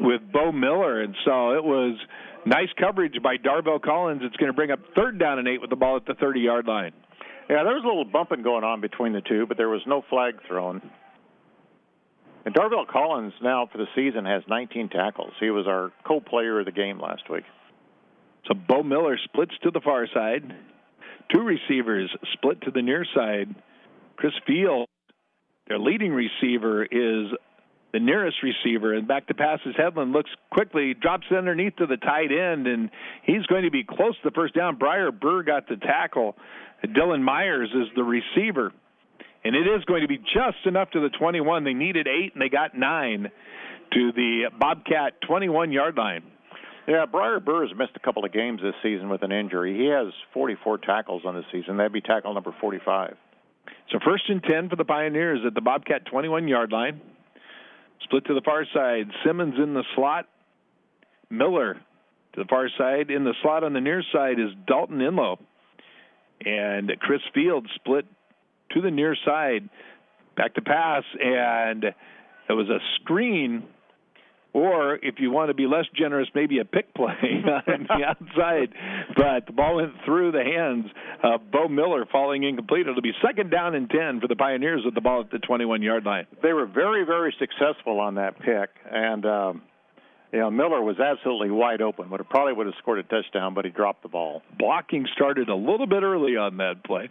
with Bo Miller, and so it was nice coverage by Darvell Collins. It's going to bring up 3rd down and 8 with the ball at the 30-yard line. Yeah, there was a little bumping going on between the two, but there was no flag thrown. And Darvell Collins now for the season has 19 tackles. He was our co-player of the game last week. So Bo Miller splits to the far side. 2 receivers split to the near side. Chris Field, their leading receiver, is the nearest receiver, and back to pass is Hedlund. Looks quickly, drops it underneath to the tight end, and he's going to be close to the first down. Briar Burr got the tackle. Dylan Myers is the receiver, and it is going to be just enough to the 21. They needed 8, and they got 9 to the Bobcat 21-yard line. Yeah, Briar Burr has missed a couple of games this season with an injury. He has 44 tackles on the season. That'd be tackle number 45. So 1st and 10 for the Pioneers at the Bobcat 21-yard line. Split to the far side. Simmons in the slot. Miller to the far side. In the slot on the near side is Dalton Inlow. And Chris Field split to the near side. Back to pass, and it was a screen. Or, if you want to be less generous, maybe a pick play on the outside. But the ball went through the hands of Bo Miller, falling incomplete. It'll be 2nd down and 10 for the Pioneers with the ball at the 21-yard line. They were very, very successful on that pick. And, Miller was absolutely wide open. Probably would have scored a touchdown, but he dropped the ball. Blocking started a little bit early on that play.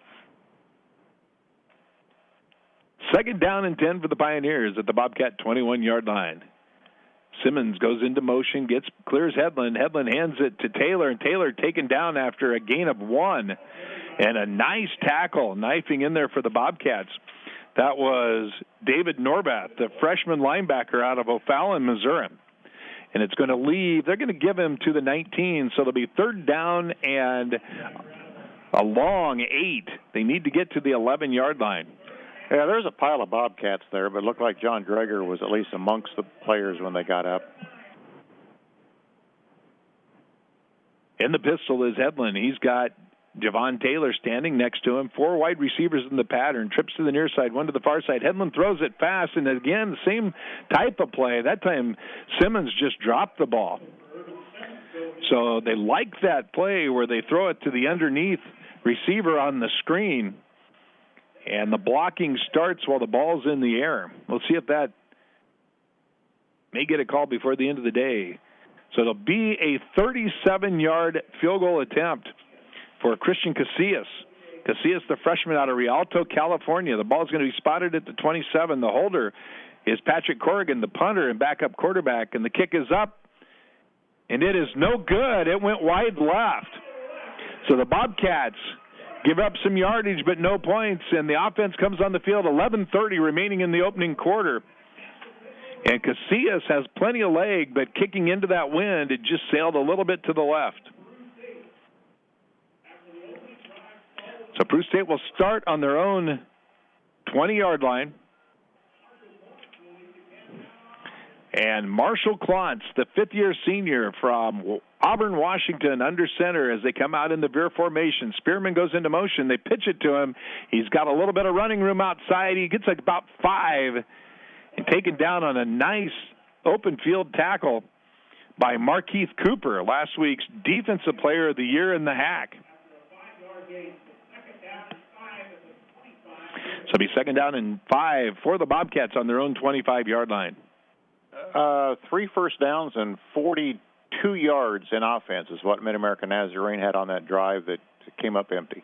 2nd down and 10 for the Pioneers at the Bobcat 21-yard line. Simmons goes into motion, clears Hedlund. Hedlund hands it to Taylor, and Taylor taken down after a gain of 1. And a nice tackle, knifing in there for the Bobcats. That was David Norbath, the freshman linebacker out of O'Fallon, Missouri. And it's going to leave. They're going to give him to the 19, so it'll be 3rd down and a long 8. They need to get to the 11-yard line. Yeah, there's a pile of Bobcats there, but it looked like John Dreger was at least amongst the players when they got up. In the pistol is Hedlund. He's got Javon Taylor standing next to him. 4 wide receivers in the pattern. Trips to the near side, 1 to the far side. Hedlund throws it fast, and again, same type of play. That time, Simmons just dropped the ball. So they like that play where they throw it to the underneath receiver on the screen. And the blocking starts while the ball's in the air. We'll see if that may get a call before the end of the day. So it'll be a 37-yard field goal attempt for Christian Casillas. Casillas, the freshman out of Rialto, California. The ball's going to be spotted at the 27. The holder is Patrick Corrigan, the punter and backup quarterback. And the kick is up, and it is no good. It went wide left. So the Bobcats give up some yardage, but no points, and the offense comes on the field. 11:30 remaining in the opening quarter. And Casillas has plenty of leg, but kicking into that wind, it just sailed a little bit to the left. So Peru State will start on their own 20-yard line. And Marshall Klontz, the 5th-year senior from Auburn, Washington, under center as they come out in the veer formation. Spearman goes into motion. They pitch it to him. He's got a little bit of running room outside. He gets about 5 and taken down on a nice open field tackle by Markeith Cooper, last week's Defensive Player of the Year in the HAC. So it'll be 2nd down and 5 for the Bobcats on their own 25-yard line. 3 first downs and 42 yards in offense is what MidAmerican Nazarene had on that drive that came up empty.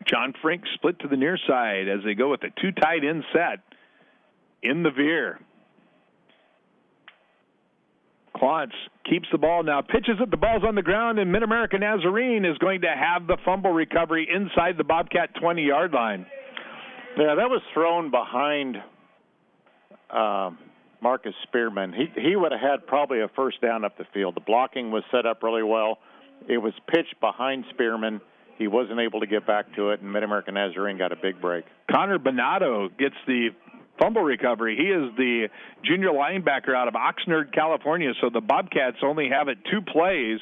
John Frink split to the near side as they go with a 2 tight end set in the veer. Klontz keeps the ball now, pitches it, the ball's on the ground, and MidAmerican Nazarene is going to have the fumble recovery inside the Bobcat 20-yard line. Yeah, that was thrown behind Marcus Spearman. He would have had probably a first down up the field. The blocking was set up really well. It was pitched behind Spearman. He wasn't able to get back to it, and MidAmerican Nazarene got a big break. Connor Bonato gets the fumble recovery. He is the junior linebacker out of Oxnard, California, so the Bobcats only have it 2 plays.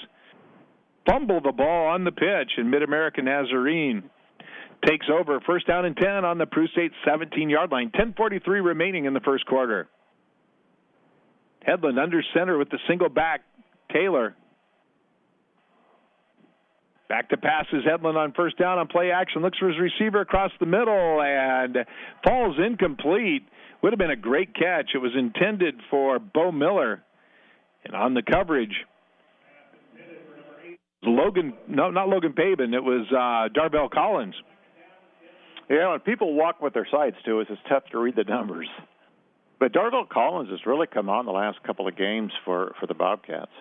Fumble the ball on the pitch, and MidAmerican Nazarene takes over. 1st down and 10 on the Peru State 17-yard line. 10:43 remaining in the first quarter. Hedlund under center with the single back. Taylor. Back to pass is Hedlund on first down on play action. Looks for his receiver across the middle and falls incomplete. Would have been a great catch. It was intended for Bo Miller. And on the coverage, not Logan Pabin. It was Darvell Collins. Yeah, when people walk with their sides, too, it's tough to read the numbers. But Darvell Collins has really come on the last couple of games for the Bobcats.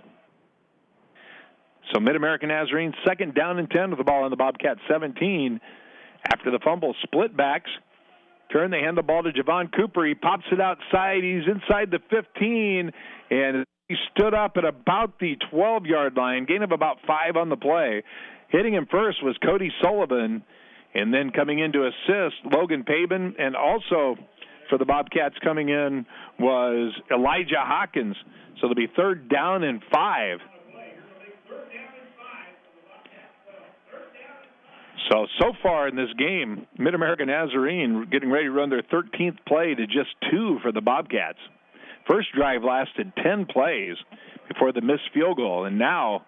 So MidAmerican Nazarene, second down and 10 with the ball on the Bobcats 17. After the fumble, split backs. Turn, they hand the ball to Javon Cooper. He pops it outside. He's inside the 15, and he stood up at about the 12-yard line, gain of about 5 on the play. Hitting him first was Cody Sullivan, and then coming in to assist, Logan Pabin, and also for the Bobcats coming in was Elijah Hawkins. So it'll be third down and 5. So far in this game, MidAmerican Nazarene getting ready to run their 13th play to just 2 for the Bobcats. First drive lasted 10 plays before the missed field goal, and now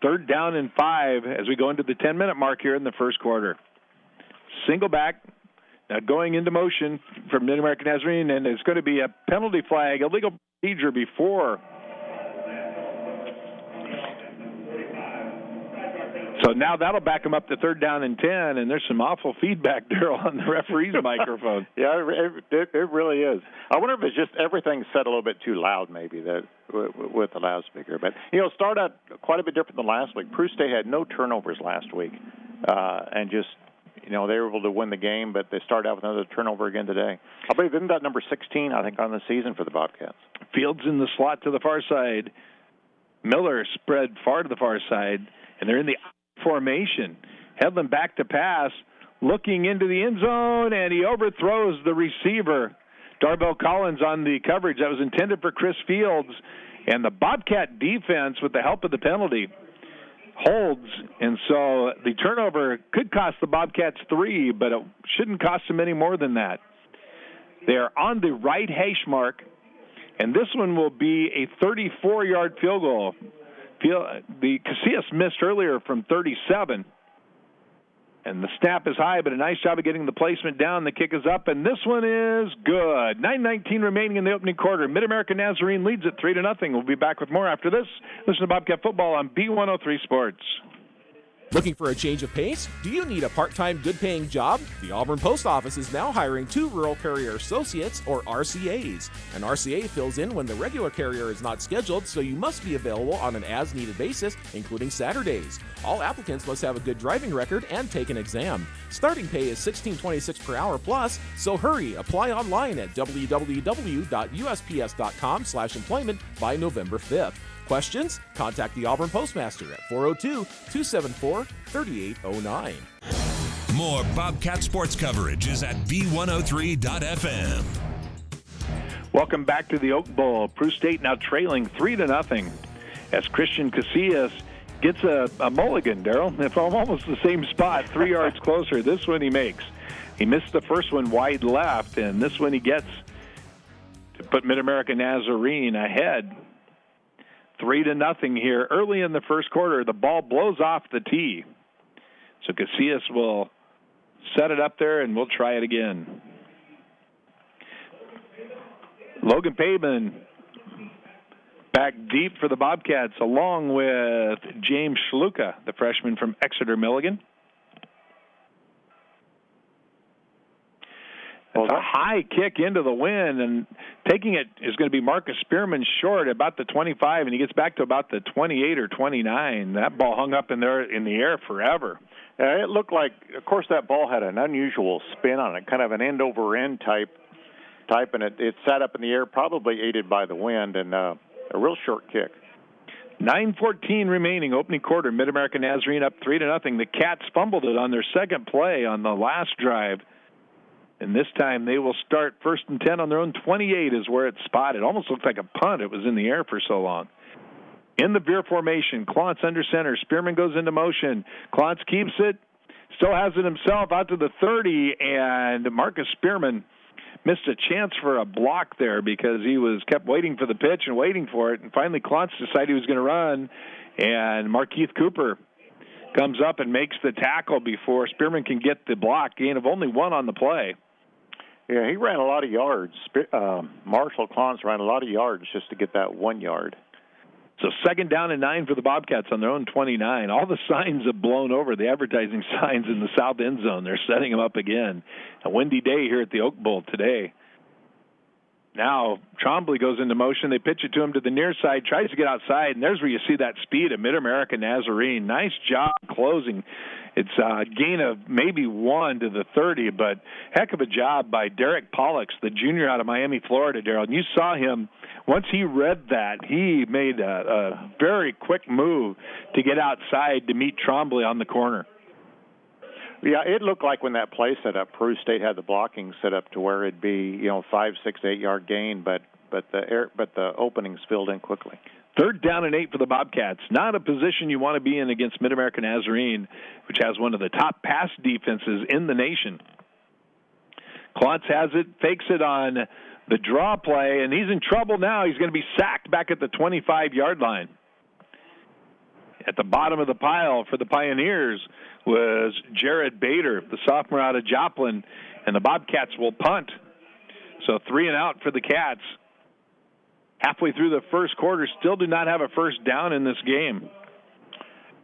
third down and 5 as we go into the 10-minute mark here in the first quarter. Single back, now going into motion from MidAmerican Nazarene, and it's going to be a penalty flag, illegal procedure before. So now that'll back them up to third down and 10, and there's some awful feedback, Daryl, on the referee's microphone. Yeah, it really is. I wonder if it's just everything's said a little bit too loud, maybe, that with the loudspeaker. But, start out quite a bit different than last week. Peru State had no turnovers last week, and just, they were able to win the game, but they started out with another turnover again today. I believe isn't that number 16, I think, on the season for the Bobcats. Fields in the slot to the far side. Miller spread far to the far side, and they're in the formation. Hedlund back to pass, looking into the end zone, and he overthrows the receiver. Darvell Collins on the coverage that was intended for Chris Fields, and the Bobcat defense, with the help of the penalty, holds, and so the turnover could cost the Bobcats 3, but it shouldn't cost them any more than that. They're on the right hash mark, and this one will be a 34-yard field goal. The Casillas missed earlier from 37, and the snap is high, but a nice job of getting the placement down. The kick is up, and this one is good. 9:19 remaining in the opening quarter. MidAmerican Nazarene leads it 3-0. We'll be back with more after this. Listen to Bobcat Football on B103 Sports. Looking for a change of pace? Do you need a part-time, good-paying job? The Auburn Post Office is now hiring 2 Rural Carrier Associates, or RCAs. An RCA fills in when the regular carrier is not scheduled, so you must be available on an as-needed basis, including Saturdays. All applicants must have a good driving record and take an exam. Starting pay is $16.26 per hour plus, so hurry. Apply online at www.usps.com/employment by November 5th. Questions? Contact the Auburn Postmaster at 402-274-3809. More Bobcat sports coverage is at B103.FM. Welcome back to the Oak Bowl. Peru State now trailing 3-0 as Christian Casillas gets a mulligan, Daryl. It's almost the same spot, 3 yards closer. This one he makes. He missed the first one wide left, and this one he gets to put MidAmerican Nazarene ahead. 3-0 here. Early in the first quarter, the ball blows off the tee. So Casillas will set it up there, and we'll try it again. Logan Pabin back deep for the Bobcats, along with James Schluka, the freshman from Exeter, Milligan. It's a high kick into the wind, and taking it is going to be Marcus Spearman short about the 25, and he gets back to about the 28 or 29. That ball hung up in there in the air forever. It looked like, of course, that ball had an unusual spin on it, kind of an end-over-end type, and it sat up in the air, probably aided by the wind, and a real short kick. 9:14 remaining, opening quarter. MidAmerican Nazarene up 3-0. The Cats fumbled it on their second play on the last drive. And this time they will start 1st and 10 on their own 28 is where it's spotted. Almost looked like a punt. It was in the air for so long. In the veer formation, Klontz under center. Spearman goes into motion. Klontz keeps it. Still has it himself out to the 30. And Marcus Spearman missed a chance for a block there because he kept waiting for the pitch and waiting for it, and finally Klontz decided he was going to run, and Markeith Cooper comes up and makes the tackle before Spearman can get the block. Gain of only 1 on the play. Yeah, he ran a lot of yards. Marshall Klontz ran a lot of yards just to get that 1 yard. So 2nd down and 9 for the Bobcats on their own 29. All the signs have blown over, the advertising signs in the south end zone. They're setting them up again. A windy day here at the Oak Bowl today. Now Trombley goes into motion. They pitch it to him to the near side, tries to get outside, and there's where you see that speed of MidAmerican Nazarene. Nice job closing. It's a gain of maybe 1 to the 30, but heck of a job by Derek Pollux, the junior out of Miami, Florida, Daryl. And you saw him, once he read that, he made a very quick move to get outside to meet Trombley on the corner. Yeah, it looked like when that play set up, Peru State had the blocking set up to where it'd be 5, 6, 8 yard gain, but the openings filled in quickly. 3rd down and 8 for the Bobcats. Not a position you want to be in against MidAmerican Nazarene, which has one of the top pass defenses in the nation. Klontz has it, fakes it on the draw play, and he's in trouble now. He's going to be sacked back at the 25-yard line. At the bottom of the pile for the Pioneers was Jared Bader, the sophomore out of Joplin, and the Bobcats will punt. So 3 and out for the Cats. Halfway through the first quarter, still do not have a first down in this game.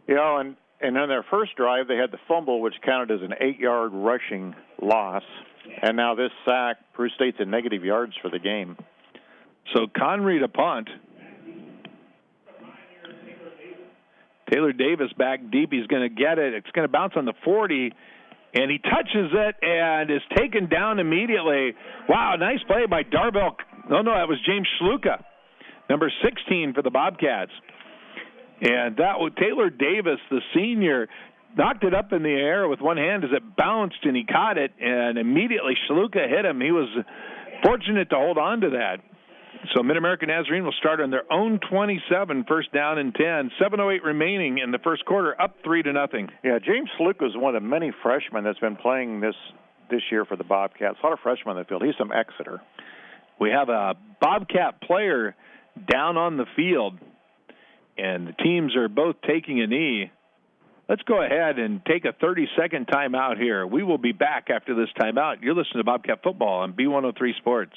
And on their first drive, they had the fumble, which counted as an 8-yard rushing loss. And now this sack, Peru State's in negative yards for the game. So Conry to punt. Taylor Davis back deep. He's going to get it. It's going to bounce on the 40, and he touches it and is taken down immediately. Wow, nice play by Daryl. No, that was James Schluka, number 16 for the Bobcats. And that was Taylor Davis, the senior, knocked it up in the air with one hand as it bounced, and he caught it, and immediately Schluka hit him. He was fortunate to hold on to that. So MidAmerican Nazarene will start on their own 27, 1st down and 10. 7:08 remaining in the first quarter, up 3-0. Yeah, James Schluka is one of the many freshmen that's been playing this year for the Bobcats. A lot of freshmen in the field. He's from Exeter. We have a Bobcat player down on the field, and the teams are both taking a knee. Let's go ahead and take a 30-second timeout here. We will be back after this timeout. You're listening to Bobcat Football on B103 Sports.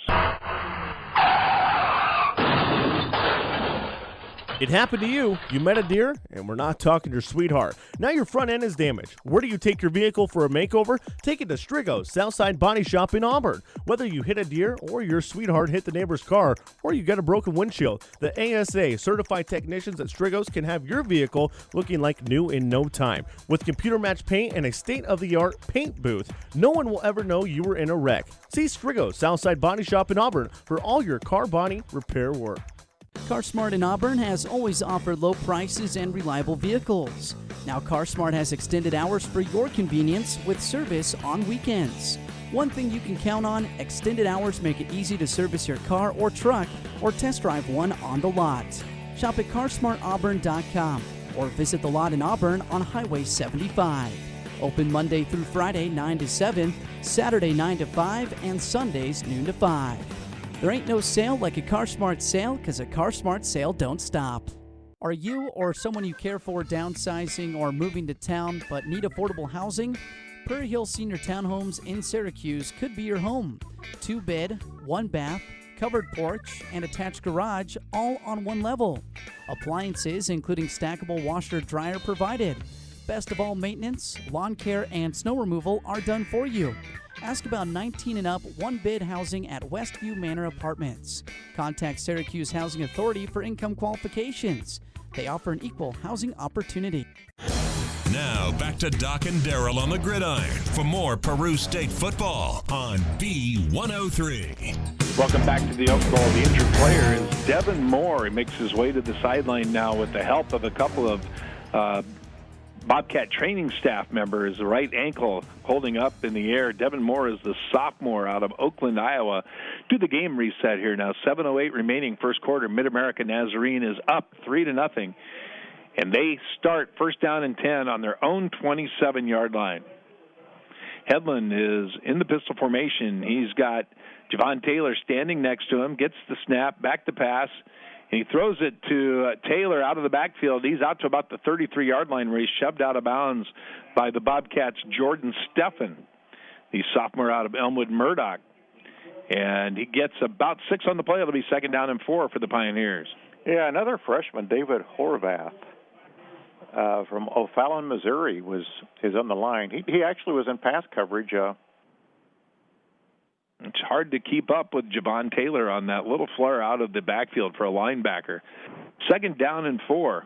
It happened to you. You met a deer, and we're not talking your sweetheart. Now your front end is damaged. Where do you take your vehicle for a makeover? Take it to Strigo's Southside Body Shop in Auburn. Whether you hit a deer or your sweetheart hit the neighbor's car or you got a broken windshield, the ASA certified technicians at Strigo's can have your vehicle looking like new in no time. With computer match paint and a state-of-the-art paint booth, no one will ever know you were in a wreck. See Strigo's Southside Body Shop in Auburn for all your car body repair work. CarSmart in Auburn has always offered low prices and reliable vehicles. Now CarSmart has extended hours for your convenience with service on weekends. One thing you can count on, extended hours make it easy to service your car or truck or test drive one on the lot. Shop at carsmartauburn.com or visit the lot in Auburn on Highway 75. Open Monday through Friday 9 to 7, Saturday 9 to 5, and Sundays noon to 5. There ain't no sale like a CarSmart sale, because a CarSmart sale don't stop. Are you or someone you care for downsizing or moving to town but need affordable housing? Prairie Hill Senior Townhomes in Syracuse could be your home. 2-bed, 1-bath, covered porch, and attached garage, all on one level. Appliances, including stackable washer-dryer, provided. Best of all, maintenance, lawn care, and snow removal are done for you. Ask about 19 and up 1-bed housing at Westview Manor Apartments. Contact Syracuse Housing Authority for income qualifications. They offer an equal housing opportunity. Now back to Doc and Daryl on the gridiron for more Peru State football on B103. Welcome back to the Oak Bowl. The injured player is Devin Moore. He makes his way to the sideline now with the help of a couple of Bobcat training staff members. The right ankle holding up in the air. Devin Moore is the sophomore out of Oakland, Iowa. Do the game reset here now. 7:08 remaining first quarter. MidAmerican Nazarene is up 3-0. And they start 1st down and 10 on their own 27-yard line. Hedlund is in the pistol formation. He's got Javon Taylor standing next to him, gets the snap, back to pass, and he throws it to Taylor out of the backfield. He's out to about the 33-yard line where he's shoved out of bounds by the Bobcats' Jordan Steffen, the sophomore out of Elmwood Murdoch. And he gets about 6 on the play. It'll be 2nd down and 4 for the Pioneers. Yeah, another freshman, David Horvath, from O'Fallon, Missouri, is on the line. He actually was in pass coverage. It's hard to keep up with Javon Taylor on that little flare out of the backfield for a linebacker. 2nd down and 4.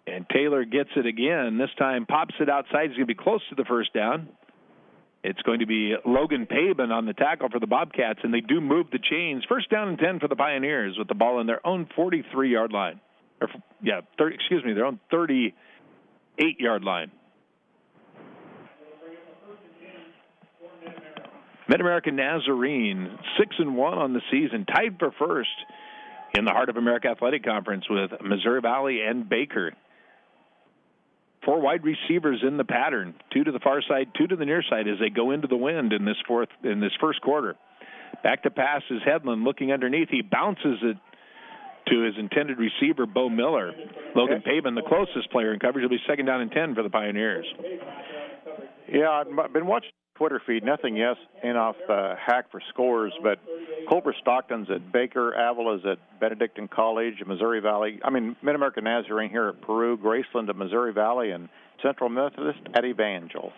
And Taylor gets it again. This time pops it outside. He's going to be close to the 1st down. It's going to be Logan Pabin on the tackle for the Bobcats, and they do move the chains. 1st down and 10 for the Pioneers with the ball in their own 43-yard line. Their own 38-yard line. MidAmerican Nazarene, 6-1 on the season, tied for first in the Heart of America Athletic Conference with Missouri Valley and Baker. 4 wide receivers in the pattern, 2 to the far side, 2 to the near side as they go into the wind in this first quarter. Back to pass is Hedlund looking underneath. He bounces it to his intended receiver, Bo Miller. Logan Pabin, the closest player in coverage, will be 2nd down and 10 for the Pioneers. Yeah, I've been watching Twitter feed. Nothing yes in off Hack for scores, but Culver Stockton's at Baker, Avila's at Benedictine College, Missouri Valley. MidAmerican Nazarene here at Peru, Graceland at Missouri Valley, and Central Methodist at Evangel.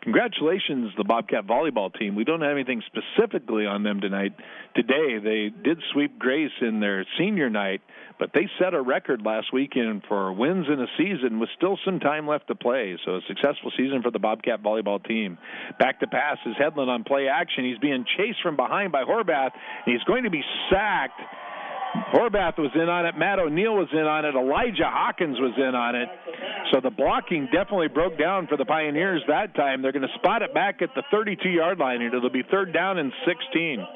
Congratulations, the Bobcat volleyball team. We don't have anything specifically on them today. They did sweep Grace in their senior night, but they set a record last weekend for wins in a season with still some time left to play. So a successful season for the Bobcat volleyball team. Back to pass is Hedlund on play action. He's being chased from behind by Horvath, and he's going to be sacked. Horvath was in on it. Matt O'Neill was in on it. Elijah Hawkins was in on it. So the blocking definitely broke down for the Pioneers that time. They're going to spot it back at the 32-yard line, and it'll be 3rd down and 16.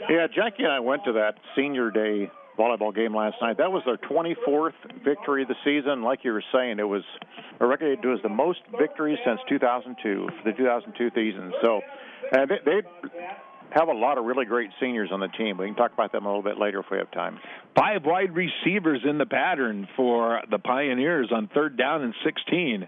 Yeah, Jackie and I went to that senior day volleyball game last night. That was their 24th victory of the season. Like you were saying, it was a record. It was the most victories since 2002, for the 2002 season. So they have a lot of really great seniors on the team. We can talk about them a little bit later if we have time. 5 wide receivers in the pattern for the Pioneers on 3rd down and 16.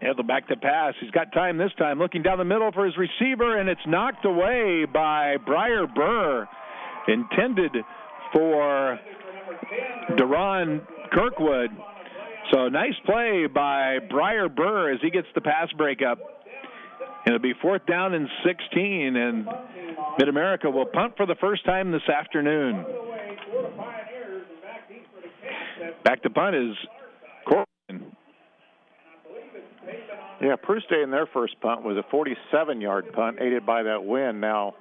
Hedlund back to pass. He's got time this time. Looking down the middle for his receiver, and it's knocked away by Briar Burr. Intended for Deron Kirkwood. So nice play by Briar Burr as he gets the pass breakup. It'll be 4th down and 16, and MidAmerica will punt for the first time this afternoon. Back to punt is Corbin. Yeah, Peru State in their first punt was a 47-yard punt, aided by that wind. Now,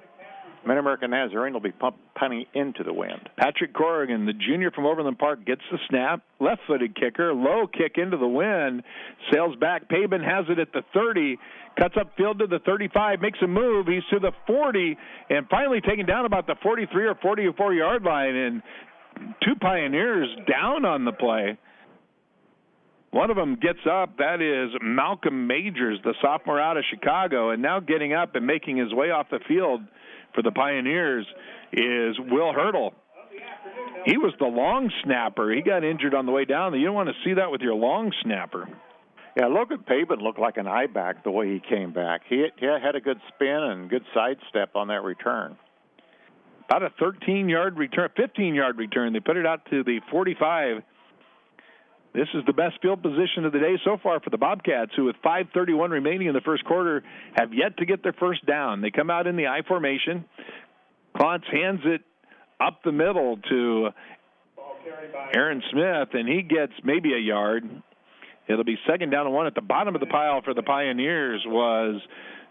MidAmerican Nazarene will be punting into the wind. Patrick Corrigan, the junior from Overland Park, gets the snap. Left-footed kicker, low kick into the wind, sails back. Pabin has it at the 30, cuts upfield to the 35, makes a move. He's to the 40, and finally taken down about the 43 or 44-yard line, and 2 Pioneers down on the play. One of them gets up. That is Malcolm Majors, the sophomore out of Chicago, and now getting up and making his way off the field for the Pioneers is Will Hurdle. He was the long snapper. He got injured on the way down. You don't want to see that with your long snapper. Yeah, Logan Pabin looked like an eye-back the way he came back. He had a good spin and good sidestep on that return. About a 13-yard return, 15-yard return. They put it out to the 45. This is the best field position of the day so far for the Bobcats, who with 5:31 remaining in the first quarter have yet to get their first down. They come out in the I formation. Klontz hands it up the middle to Aaron Smith, and he gets maybe a yard. It'll be 2nd down and 1. At the bottom of the pile for the Pioneers was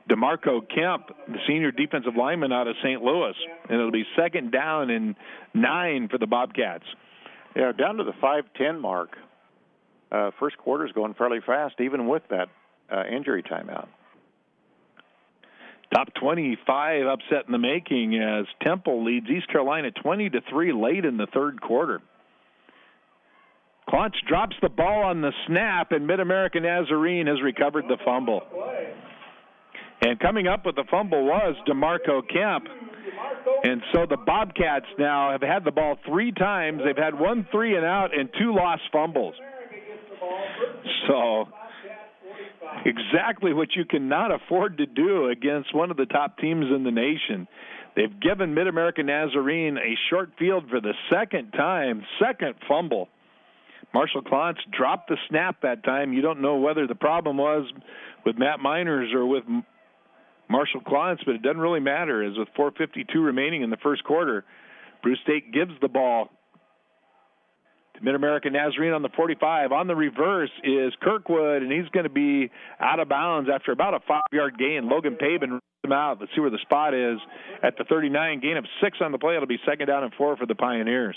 DeMarco Kemp, the senior defensive lineman out of St. Louis. And it'll be 2nd down and 9 for the Bobcats. Yeah, down to the 5:10 mark. First quarter's going fairly fast, even with that injury timeout. Top 25 upset in the making as Temple leads East Carolina 20-3 late in the third quarter. Klontz drops the ball on the snap, and MidAmerican Nazarene has recovered the fumble. And coming up with the fumble was DeMarco Kemp. And so the Bobcats now have had the ball 3 times. They've had 1 3-and-out and 2 lost fumbles. So exactly what you cannot afford to do against one of the top teams in the nation. They've given MidAmerican Nazarene a short field for the second time, second fumble. Marshall Klontz dropped the snap that time. You don't know whether the problem was with Matt Miners or with Marshall Klontz, but it doesn't really matter, as with 4:52 remaining in the first quarter, Peru State gives the ball to MidAmerican Nazarene on the 45. On the reverse is Kirkwood, and he's going to be out of bounds after about a 5-yard gain. Logan Pabin runs him out. Let's see where the spot is at the 39. Gain of 6 on the play. It'll be 2nd down and 4 for the Pioneers.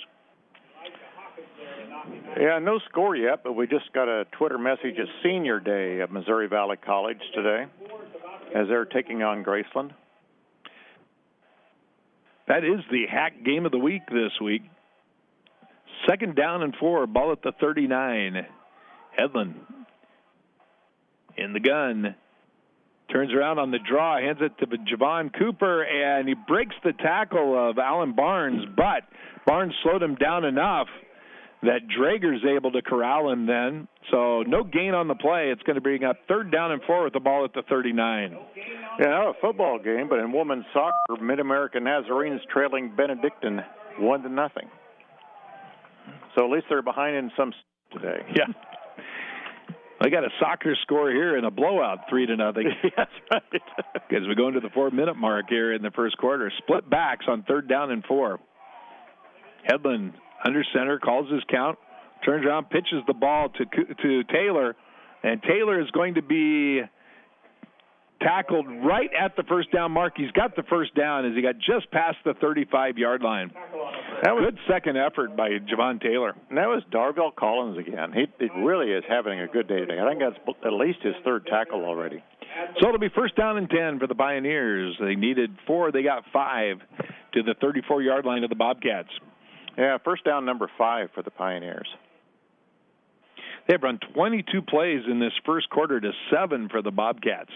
Yeah, no score yet, but we just got a Twitter message. It's Senior Day at Missouri Valley College today as they're taking on Graceland. That is the hack game of the week this week. 2nd down and 4, ball at the 39. Hedlund in the gun. Turns around on the draw, hands it to Javon Cooper, and he breaks the tackle of Alan Barnes, but Barnes slowed him down enough that Drager's able to corral him then. So no gain on the play. It's going to bring up 3rd down and 4 with the ball at the 39. Yeah, not a football game, but in women's soccer, MidAmerican Nazarene's trailing Benedictine 1-0. So at least they're behind in some today. Yeah. I got a soccer score here and a blowout, 3-0. That's right. As we go into the 4-minute mark here in the first quarter. Split backs on 3rd down and 4. Hedlund under center, calls his count, turns around, pitches the ball to Taylor, and Taylor is going to be tackled right at the 1st down mark. He's got the 1st down as he got just past the 35-yard line. That was good second effort by Javon Taylor. And that was Darvell Collins again. He really is having a good day today. I think that's at least his 3rd tackle already. So it'll be 1st down and 10 for the Pioneers. They needed 4. They got 5 to the 34-yard line of the Bobcats. Yeah, 1st down number 5 for the Pioneers. They've run 22 plays in this first quarter to 7 for the Bobcats.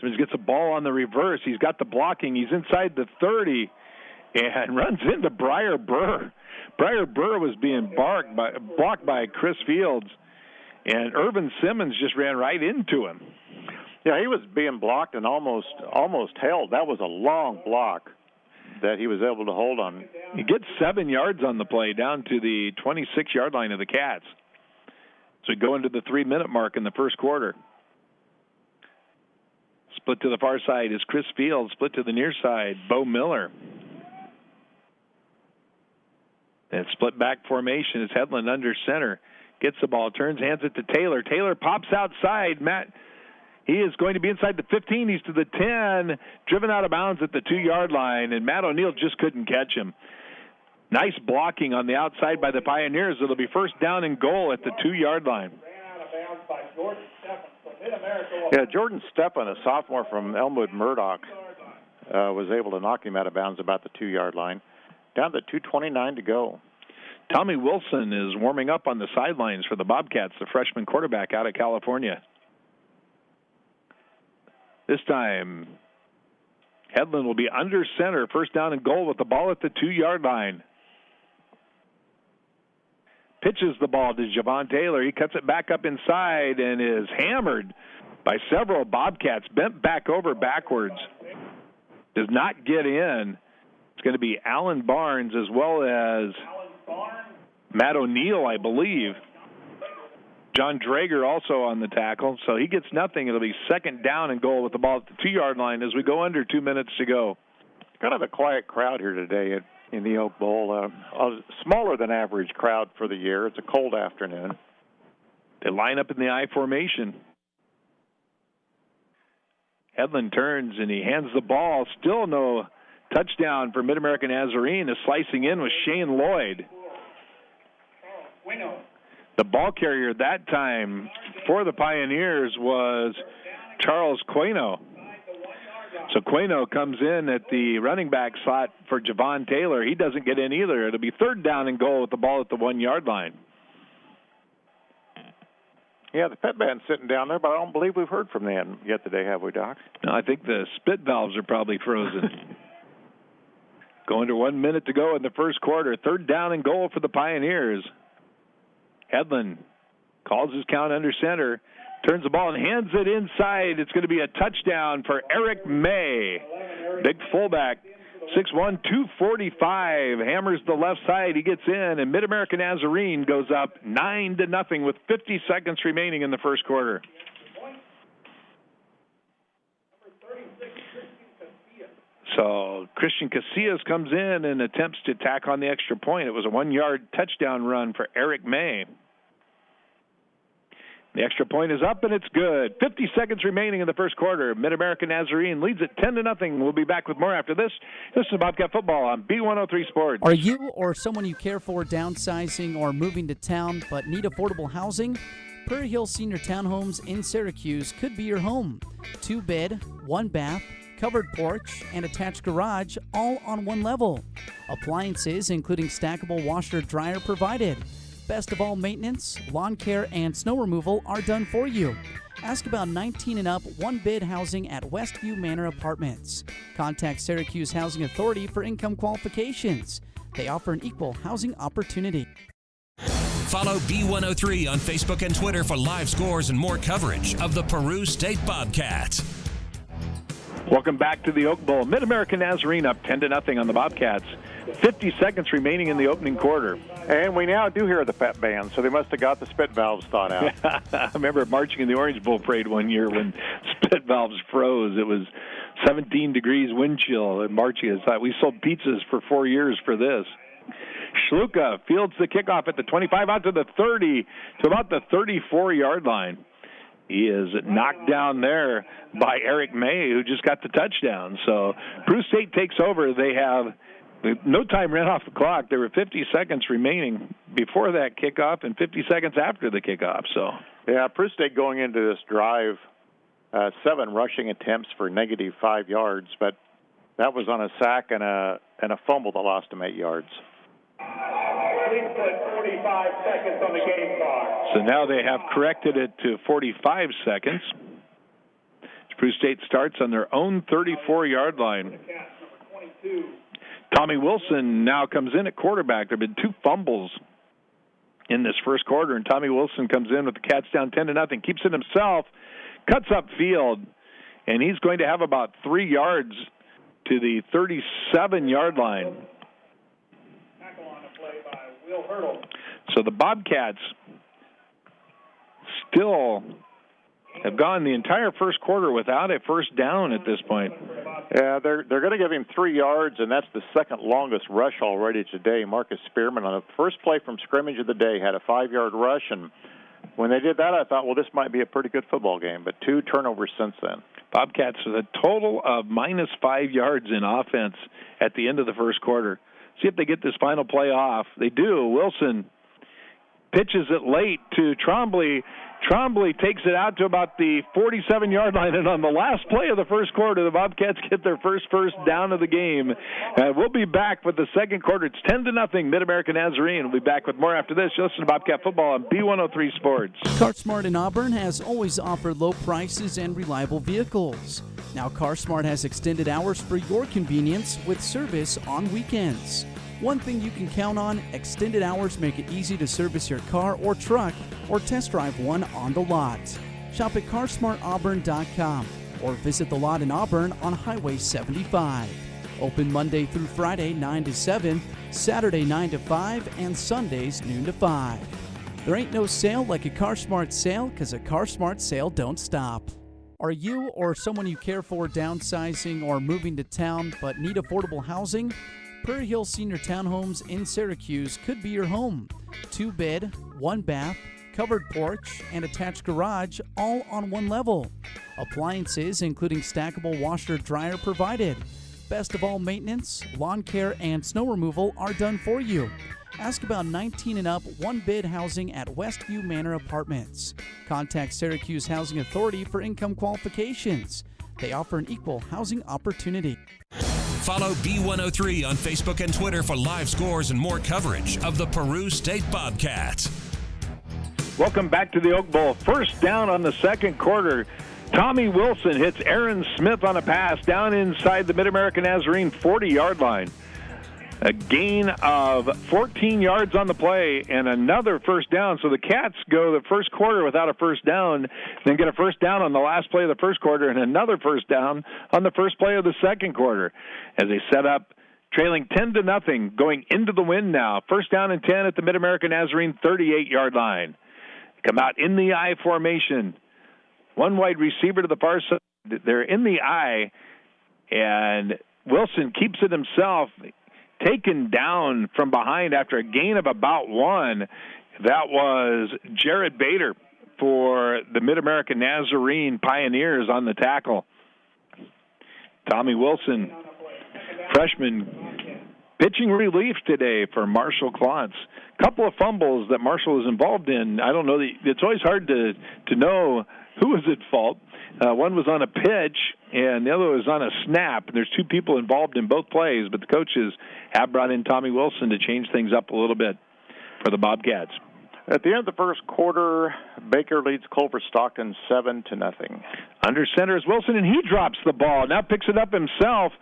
Simmons gets a ball on the reverse. He's got the blocking. He's inside the 30 and runs into Briar Burr. Briar Burr was being blocked by Chris Fields, and Irvin Simmons just ran right into him. Yeah, he was being blocked and almost held. That was a long block that he was able to hold on. He gets 7 yards on the play down to the 26-yard line of the Cats. So we go into the 3-minute mark in the first quarter. Split to the far side is Chris Fields. Split to the near side, Bo Miller. And split back formation is Hedlund under center. Gets the ball, turns, hands it to Taylor. Taylor pops outside. He is going to be inside the 15. He's to the 10, driven out of bounds at the 2-yard line, and Matt O'Neill just couldn't catch him. Nice blocking on the outside by the Pioneers. It'll be 1st down and goal at the 2-yard line. Yeah, Jordan Steppen, a sophomore from Elmwood Murdoch, was able to knock him out of bounds about the 2-yard line. Down to 2:29 to go. Tommy Wilson is warming up on the sidelines for the Bobcats, the freshman quarterback out of California. This time, Hedlund will be under center, 1st down and goal with the ball at the 2-yard line. Pitches the ball to Javon Taylor. He cuts it back up inside and is hammered by several Bobcats, bent back over backwards. Does not get in. It's going to be Alan Barnes as well as Matt O'Neill, I believe. John Drager also on the tackle, so he gets nothing. It'll be 2nd down and goal with the ball at the 2-yard line as we go under 2 minutes to go. Kind of a quiet crowd here today in the Oak Bowl. A smaller than average crowd for the year. It's a cold afternoon. They line up in the I formation. Hedlund turns and he hands the ball. Still no touchdown for MidAmerican Nazarene. Is slicing in with Shane Lloyd. The ball carrier that time for the Pioneers was Charles Queno. So Queno comes in at the running back slot for Javon Taylor. He doesn't get in either. It'll be 3rd down and goal with the ball at the 1-yard line. Yeah, the pet band's sitting down there, but I don't believe we've heard from them yet today, have we, Doc? No, I think the spit valves are probably frozen. Going to 1 minute to go in the first quarter. Third down and goal for the Pioneers. Hedlund calls his count under center, turns the ball and hands it inside. It's going to be a touchdown for Eric May. Big fullback, 6'1", 245, hammers the left side. He gets in, and MidAmerican Nazarene goes up 9-0 with 50 seconds remaining in the first quarter. So Christian Casillas comes in and attempts to tack on the extra point. It was a 1-yard touchdown run for Eric May. The extra point is up, and it's good. 50 seconds remaining in the first quarter. MidAmerican Nazarene leads it 10-0. We'll be back with more after this. This is Bobcat Football on B103 Sports. Are you or someone you care for downsizing or moving to town but need affordable housing? Prairie Hill Senior Townhomes in Syracuse could be your home. 2-bed, 1-bath, covered porch, and attached garage, all on one level. Appliances, including stackable washer-dryer, provided. Best of all, maintenance, lawn care, and snow removal are done for you. Ask about 19 and up one-bid housing at Westview Manor Apartments. Contact Syracuse Housing Authority for income qualifications. They offer an equal housing opportunity. Follow B103 on Facebook and Twitter for live scores and more coverage of the Peru State Bobcats. Welcome back to the Oak Bowl. MidAmerican Nazarene up 10-0 on the Bobcats. 50 seconds remaining in the opening quarter. And we now do hear the pet band, so they must have got the spit valves thought out. I remember marching in the Orange Bowl parade one year when spit valves froze. It was 17 degrees wind chill and marching. We sold pizzas for 4 years for this. Schluka fields the kickoff at the 25 out to the 30 to about the 34-yard line. He is knocked down there by Eric May, who just got the touchdown. So Peru State takes over. They have no time ran off the clock. There were 50 seconds remaining before that kickoff and 50 seconds after the kickoff. So yeah, Peru State going into this drive, 7 rushing attempts for negative 5 yards, but that was on a sack and a fumble that lost them 8 yards. Please put 45 seconds on the game clock. So now they have corrected it to 45 seconds. Peru State starts on their own 34-yard line. Tommy Wilson now comes in at quarterback. There have been 2 fumbles in this first quarter, and Tommy Wilson comes in with the Cats down 10-0, keeps it himself, cuts up field, and he's going to have about 3 yards to the 37-yard line. So the Bobcats still have gone the entire first quarter without a first down at this point. Yeah, they're going to give him 3 yards, and that's the second longest rush already today. Marcus Spearman on the first play from scrimmage of the day had a 5-yard rush, and when they did that, I thought, well, this might be a pretty good football game, but 2 turnovers since then. Bobcats with a total of minus 5 yards in offense at the end of the first quarter. See if they get this final play off. They do. Wilson pitches it late to Trombley. Trombley takes it out to about the 47-yard line, and on the last play of the first quarter, the Bobcats get their first down of the game. We'll be back with the second quarter. It's 10-0, MidAmerican Nazarene. We'll be back with more after this. You listen to Bobcat Football on B103 Sports. CarSmart in Auburn has always offered low prices and reliable vehicles. Now CarSmart has extended hours for your convenience with service on weekends. One thing you can count on, extended hours make it easy to service your car or truck or test drive one on the lot. Shop at carsmartauburn.com or visit the lot in Auburn on Highway 75. Open Monday through Friday 9 to 7, Saturday 9 to 5, and Sundays noon to 5. There ain't no sale like a CarSmart sale, because a CarSmart sale don't stop. Are you or someone you care for downsizing or moving to town but need affordable housing? Prairie Hill Senior Townhomes in Syracuse could be your home. 2-bed, 1-bath, covered porch, and attached garage, all on one level. Appliances, including stackable washer-dryer, provided. Best of all, maintenance, lawn care, and snow removal are done for you. Ask about 19 and up one-bid housing at Westview Manor Apartments. Contact Syracuse Housing Authority for income qualifications. They offer an equal housing opportunity. Follow B103 on Facebook and Twitter for live scores and more coverage of the Peru State Bobcats. Welcome back to the Oak Bowl. First down on the second quarter. Tommy Wilson hits Aaron Smith on a pass down inside the MidAmerican Nazarene 40-yard line. A gain of 14 yards on the play and another first down. So the Cats go the first quarter without a first down, then get a first down on the last play of the first quarter and another first down on the first play of the second quarter as they set up trailing 10-0 going into the win now. First down and 10 at the MidAmerican Nazarene 38-yard line. Come out in the I formation. One wide receiver to the far side. They're in the I, and Wilson keeps it himself, taken down from behind after a gain of about one. That was Jared Bader for the MidAmerican Nazarene Pioneers on the tackle. Tommy Wilson, freshman, pitching relief today for Marshall Klontz. Couple of fumbles that Marshall was involved in. I don't know. It's always hard to know who was at fault. One was on a pitch, and the other was on a snap. There's two people involved in both plays, but the coaches have brought in Tommy Wilson to change things up a little bit for the Bobcats. At the end of the first quarter, Baker leads Culver Stockton 7-0. Under center is Wilson, and he drops the ball. Now picks it up himself,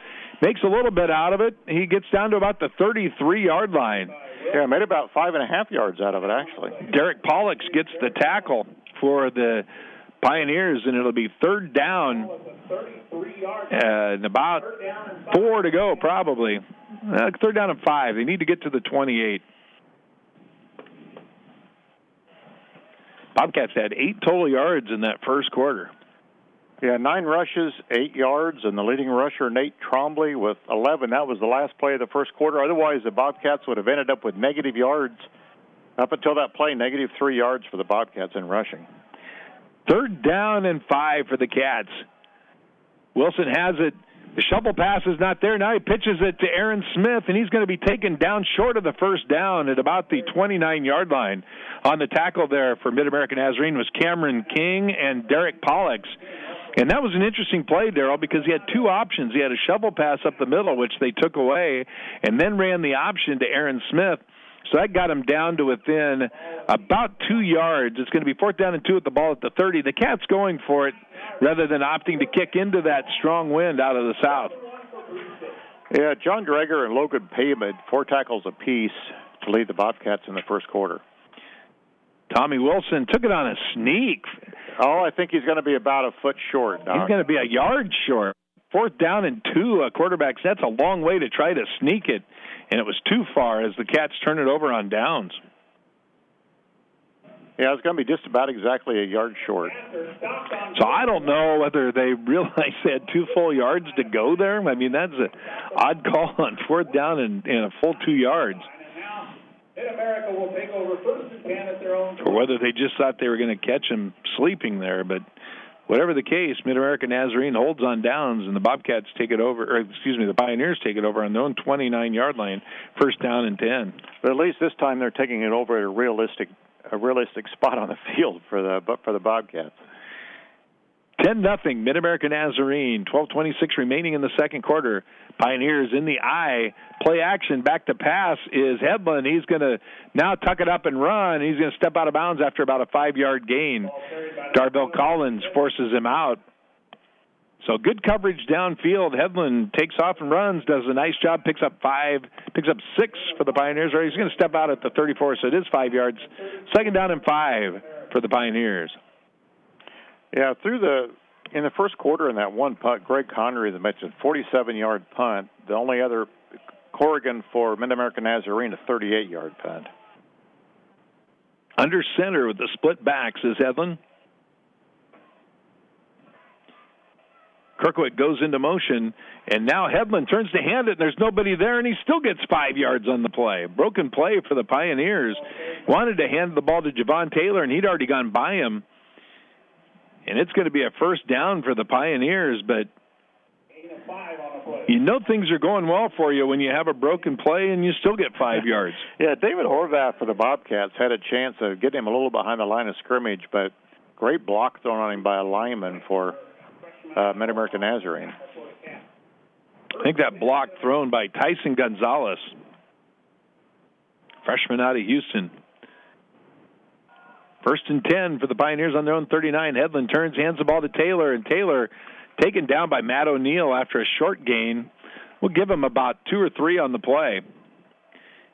makes a little bit out of it. He gets down to about the 33-yard line. Yeah, made about 5.5 yards out of it, actually. Derek Pollux gets the tackle for the Pioneers, and it'll be third down and about 4 to go, probably. Third down and 5. They need to get to the 28. Bobcats had 8 total yards in that first quarter. Yeah, 9 rushes, 8 yards, and the leading rusher, Nate Trombley, with 11. That was the last play of the first quarter. Otherwise, the Bobcats would have ended up with negative yards. Up until that play, negative 3 yards for the Bobcats in rushing. Third down and 5 for the Cats. Wilson has it. The shovel pass is not there. Now he pitches it to Aaron Smith, and he's going to be taken down short of the first down at about the 29-yard line. On the tackle there for MidAmerican Nazarene was Cameron King and Derek Pollux. And that was an interesting play, Daryl, because he had two options. He had a shovel pass up the middle, which they took away, and then ran the option to Aaron Smith. So that got him down to within about 2 yards. It's going to be 4th down and 2 at the ball at the 30. The Cats going for it rather than opting to kick into that strong wind out of the south. Yeah, John Dreger and Logan Payman, 4 tackles apiece to lead the Bobcats in the first quarter. Tommy Wilson took it on a sneak. Oh, I think he's going to be about a foot short. He's going to be a yard short. 4th down and 2, quarterbacks. That's a long way to try to sneak it, and it was too far as the Cats turn it over on downs. Yeah, it's going to be just about exactly a yard short. So I don't know whether they realized they had 2 full yards to go there. I mean, that's an odd call on 4th down and a full 2 yards. MidAmerica will take over 1st and 10 at their own. Or whether they just thought they were going to catch him sleeping there, but whatever the case, MidAmerican Nazarene holds on downs, and the Bobcats take it over, the Pioneers take it over on their own 29-yard line, 1st down and 10. But at least this time they're taking it over at a realistic spot on the field for the Bobcats. 10-0, MidAmerican Nazarene, 12:26 remaining in the second quarter. Pioneers in the I. Play action, back to pass is Hedlund. He's going to now tuck it up and run. He's going to step out of bounds after about a 5-yard gain. Darvell Collins forces him out. So good coverage downfield. Hedlund takes off and runs, does a nice job, picks up 6 for the Pioneers. Or he's going to step out at the 34, so it is 5 yards. 2nd down and 5 for the Pioneers. Yeah, in the first quarter in that one punt, Greg Connery that mentioned 47-yard punt. The only other Corrigan for MidAmerican Nazarene, a 38-yard punt. Under center with the split backs is Hedlund. Kirkwood goes into motion, and now Hedlund turns to hand it, and there's nobody there, and he still gets 5 yards on the play. Broken play for the Pioneers. Wanted to hand the ball to Javon Taylor, and he'd already gone by him. And it's going to be a 1st down for the Pioneers, but you know things are going well for you when you have a broken play and you still get 5 yards. Yeah, David Horvath for the Bobcats had a chance of getting him a little behind the line of scrimmage, but great block thrown on him by a lineman for MidAmerican Nazarene. I think that block thrown by Tyson Gonzalez, freshman out of Houston. First and 10 for the Pioneers on their own 39. Headland turns, hands the ball to Taylor, and Taylor taken down by Matt O'Neill after a short gain. We'll give him about 2 or 3 on the play.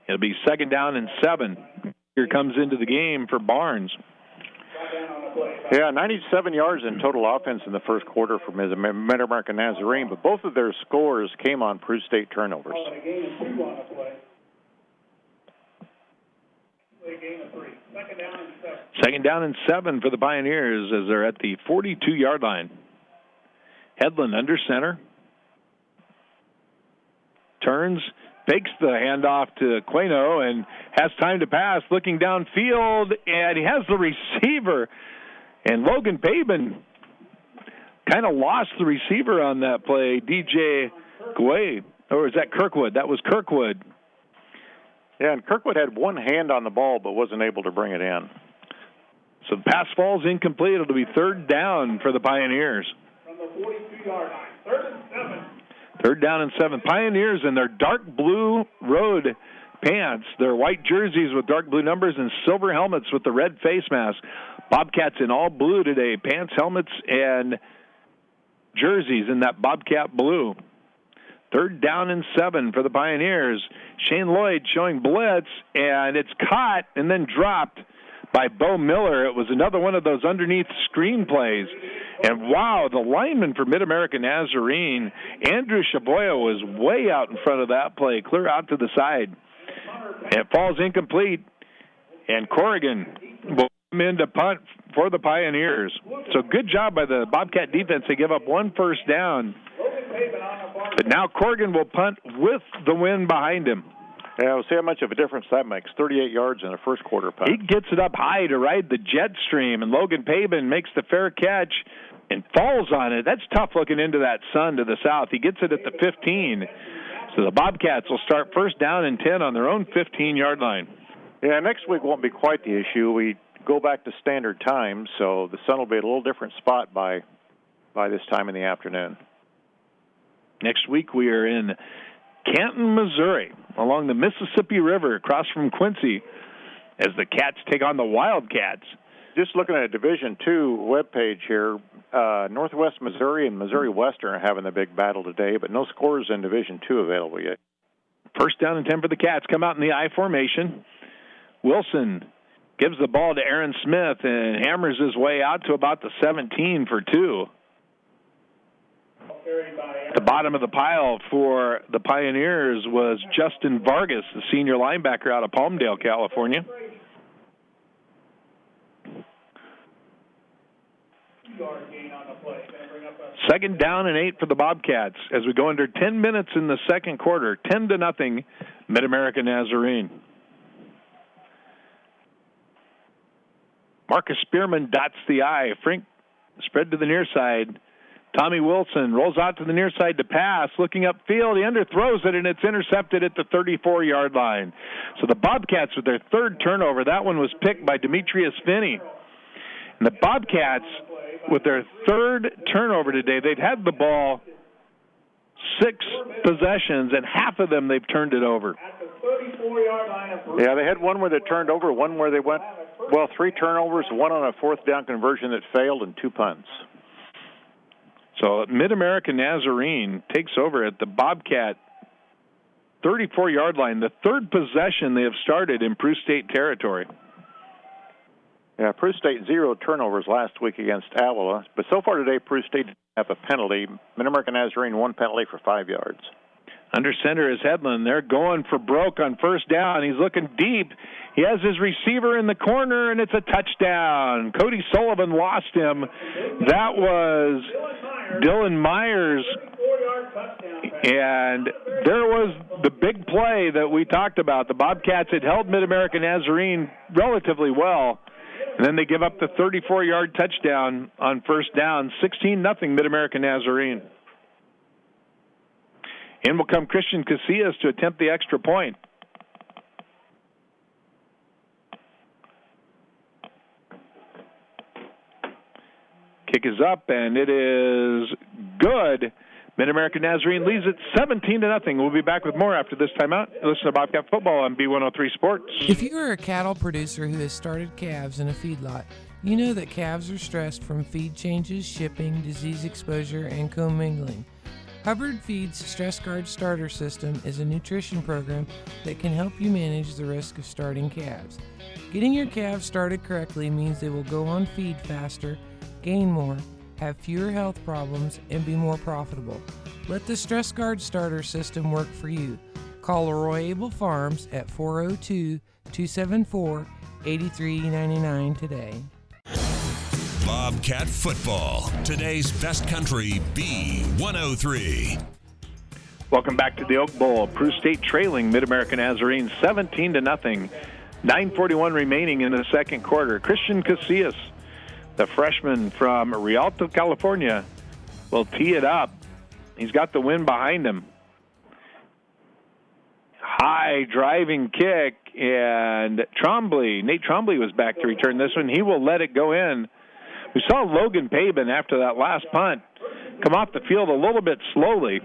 It'll be second down and 7. Here comes into the game for Barnes. Yeah, 97 yards in total offense in the first quarter for MidAmerican Nazarene, but both of their scores came on Peru State turnovers. Second down and 7 for the Pioneers as they're at the 42-yard line. Headland under center. Turns, fakes the handoff to Queno and has time to pass, looking downfield, and he has the receiver. And Logan Pabin kind of lost the receiver on that play, DJ Guay. Or is that Kirkwood? That was Kirkwood. Yeah, and Kirkwood had one hand on the ball but wasn't able to bring it in. So the pass falls incomplete. It'll be third down for the Pioneers. From the 42-yard line, 3rd and 7. Third down and 7. Pioneers in their dark blue road pants, their white jerseys with dark blue numbers, and silver helmets with the red face mask. Bobcats in all blue today, pants, helmets, and jerseys in that Bobcat blue. Third down and 7 for the Pioneers. Shane Lloyd showing blitz, and it's caught and then dropped by Bo Miller. It was another one of those underneath screen plays. And wow, the lineman for MidAmerican Nazarene, Andrew Shaboya, was way out in front of that play, clear out to the side. It falls incomplete, and Corrigan will come in to punt for the Pioneers. So good job by the Bobcat defense. They give up 1 first down. But now Corrigan will punt with the wind behind him. Yeah, we'll see how much of a difference that makes. 38 yards in a first quarter punt. He gets it up high to ride the jet stream, and Logan Pabin makes the fair catch and falls on it. That's tough looking into that sun to the south. He gets it at the 15. So the Bobcats will start first down and 10 on their own 15-yard line. Yeah, next week won't be quite the issue. We go back to standard time, so the sun will be at a little different spot by this time in the afternoon. Next week we are in Canton, Missouri, along the Mississippi River across from Quincy, as the Cats take on the Wildcats. Just looking at a Division II webpage here, Northwest Missouri and Missouri Western are having the big battle today, but no scores in Division II available yet. First down and 10 for the Cats. Come out in the I formation. Wilson gives the ball to Aaron Smith and hammers his way out to about the 17 for 2. At the bottom of the pile for the Pioneers was Justin Vargas, the senior linebacker out of Palmdale, California. Second down and 8 for the Bobcats as we go under 10 minutes in the second quarter. 10-0, MidAmerican Nazarene. Marcus Spearman dots the I. Frink spread to the near side. Tommy Wilson rolls out to the near side to pass. Looking upfield, he underthrows it, and it's intercepted at the 34-yard line. So the Bobcats with their third turnover. That one was picked by Demetrius Finney. And the Bobcats with their third turnover today, they've had the ball 6 possessions, and half of them they've turned it over. Yeah, they had one where they turned over, one where they went, 3 turnovers, one on a fourth down conversion that failed, and 2 punts. So MidAmerican Nazarene takes over at the Bobcat 34-yard line, the third possession they have started in Peru State territory. Yeah, Peru State 0 turnovers last week against Avila, but so far today Peru State didn't have a penalty. MidAmerican Nazarene 1 penalty for 5 yards. Under center is Headland. They're going for broke on first down. He's looking deep. He has his receiver in the corner, and it's a touchdown. Cody Sullivan lost him. That was Dylan Myers. And there was the big play that we talked about. The Bobcats had held MidAmerican Nazarene relatively well, and then they give up the 34-yard touchdown on first down. 16-0 MidAmerican Nazarene. In will come Christian Casillas to attempt the extra point. Kick is up, and it is good. MidAmerican Nazarene leads it 17-0. We'll be back with more after this timeout. Listen to Bobcat Football on B103 Sports. If you are a cattle producer who has started calves in a feedlot, you know that calves are stressed from feed changes, shipping, disease exposure, and commingling. Hubbard Feed's Stress Guard Starter System is a nutrition program that can help you manage the risk of starting calves. Getting your calves started correctly means they will go on feed faster, gain more, have fewer health problems, and be more profitable. Let the Stress Guard Starter System work for you. Call Leroy Abel Farms at 402-274-8399 today. Bobcat Football, today's best country, B103. Welcome back to the Oak Bowl. Peru State trailing MidAmerican Nazarene 17-0. 9:41 remaining in the second quarter. Christian Casillas, the freshman from Rialto, California, will tee it up. He's got the wind behind him. High driving kick, and Nate Trombley was back to return this one. He will let it go in. We saw Logan Pabin after that last punt come off the field a little bit slowly,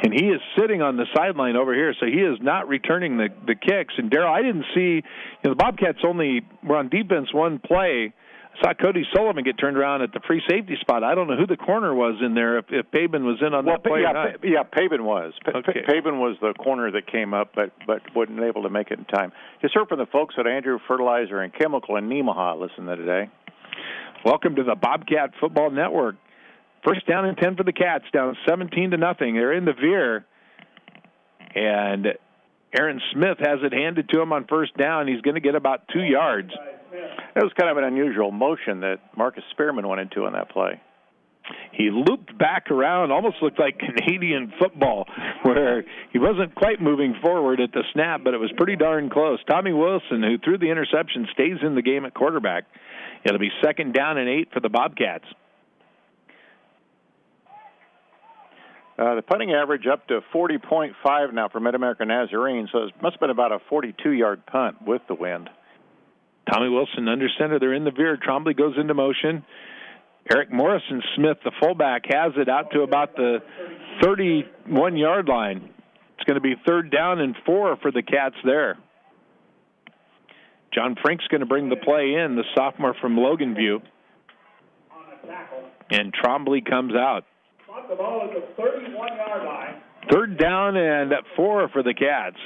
and he is sitting on the sideline over here, so he is not returning the kicks. And Daryl, I didn't see, the Bobcats only were on defense one play. I saw Cody Sullivan get turned around at the free safety spot. I don't know who the corner was in there, if Pabin was in on that play or not. Yeah, Pabin was. Okay. Pabin was the corner that came up, but wasn't able to make it in time. Just heard from the folks at Andrew Fertilizer and Chemical in Nemaha listening to today. Welcome to the Bobcat Football Network. First down and 10 for the Cats, down 17-0. They're in the veer, and Aaron Smith has it handed to him on first down. He's going to get about 2 yards. It was kind of an unusual motion that Marcus Spearman went into on that play. He looped back around, almost looked like Canadian football, where he wasn't quite moving forward at the snap, but it was pretty darn close. Tommy Wilson, who threw the interception, stays in the game at quarterback. It'll be second down and 8 for the Bobcats. The punting average up to 40.5 now for MidAmerican Nazarene, so it must have been about a 42-yard punt with the wind. Tommy Wilson under center. They're in the veer. Trombley goes into motion. Eric Morrison-Smith, the fullback, has it out to about the 31-yard line. It's going to be third down and 4 for the Cats there. John Frank's going to bring the play in, the sophomore from Loganview. And Trombley comes out. The ball is the 31-yard line. Third down and 4 for the Cats.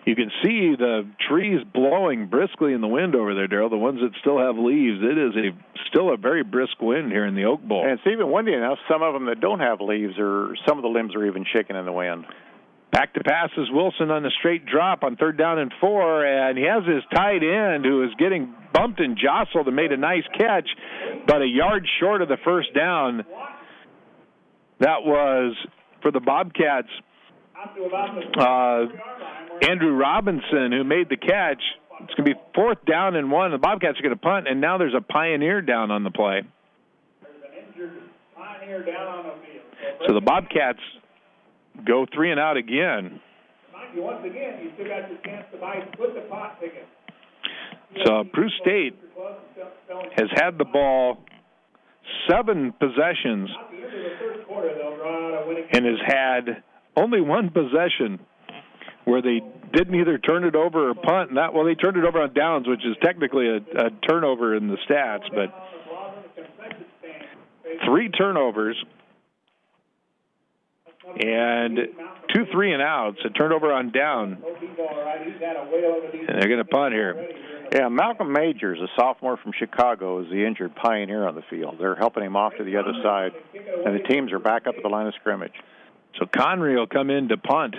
You can see the trees blowing briskly in the wind over there, Daryl, the ones that still have leaves. It is still a very brisk wind here in the Oak Bowl. And it's even windy enough, some of them that don't have leaves, or some of the limbs are even shaking in the wind. Back to pass is Wilson on a straight drop on third down and 4, and he has his tight end who is getting bumped and jostled and made a nice catch, but a yard short of the first down. That was for the Bobcats. Andrew Robinson, who made the catch. It's going to be fourth down and 1. The Bobcats are going to punt, and now there's a Pioneer down on the play. So the Bobcats go 3 and out again. Once again, you still got your chance to put the pot ticket. So Peru State has had the ball 7 possessions and has had only 1 possession where they didn't either turn it over or punt. And they turned it over on downs, which is technically a turnover in the stats, but 3 turnovers and 2 3 and outs, a turnover on down. And they're going to punt here. Yeah, Malcolm Majors, a sophomore from Chicago, is the injured Pioneer on the field. They're helping him off to the other side, and the teams are back up at the line of scrimmage. So Connery will come in to punt.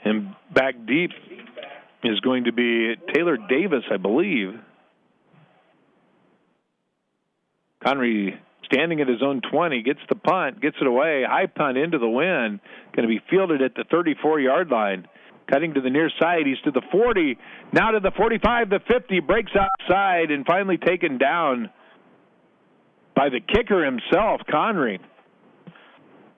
And back deep is going to be Taylor Davis, I believe. Connery standing at his own 20, gets the punt, gets it away, high punt into the wind, going to be fielded at the 34-yard line. Cutting to the near side, he's to the 40, now to the 45, the 50, breaks outside, and finally taken down by the kicker himself, Connery.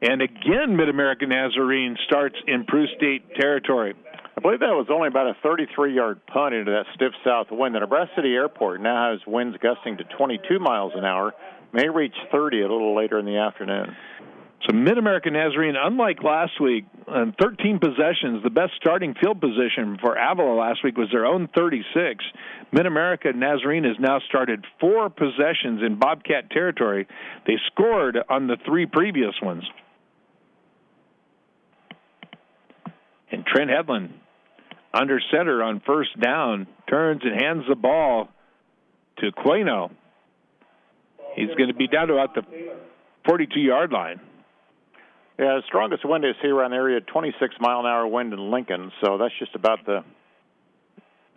And again, MidAmerican Nazarene starts in Peru State territory. I believe that was only about a 33-yard punt into that stiff south wind. The Nebraska City Airport now has winds gusting to 22 miles an hour, may reach 30 a little later in the afternoon. So MidAmerican Nazarene, unlike last week, on 13 possessions, the best starting field position for Avila last week was their own 36. MidAmerican Nazarene has now started 4 possessions in Bobcat territory. They scored on the 3 previous ones. And Trent Hedlund, under center on first down, turns and hands the ball to Queno. He's going to be down to about the 42-yard line. Yeah, the strongest wind is here around the area, 26-mile-an-hour wind in Lincoln, so that's just about the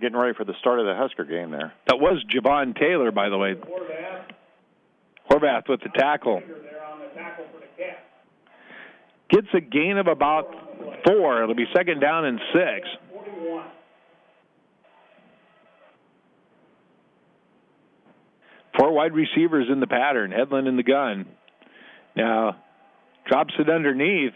getting ready for the start of the Husker game there. That was Javon Taylor, by the way. Horvath with the tackle. Gets a gain of about 4. It'll be second down and 6. Four wide receivers in the pattern. Hedlund in the gun. Now, drops it underneath.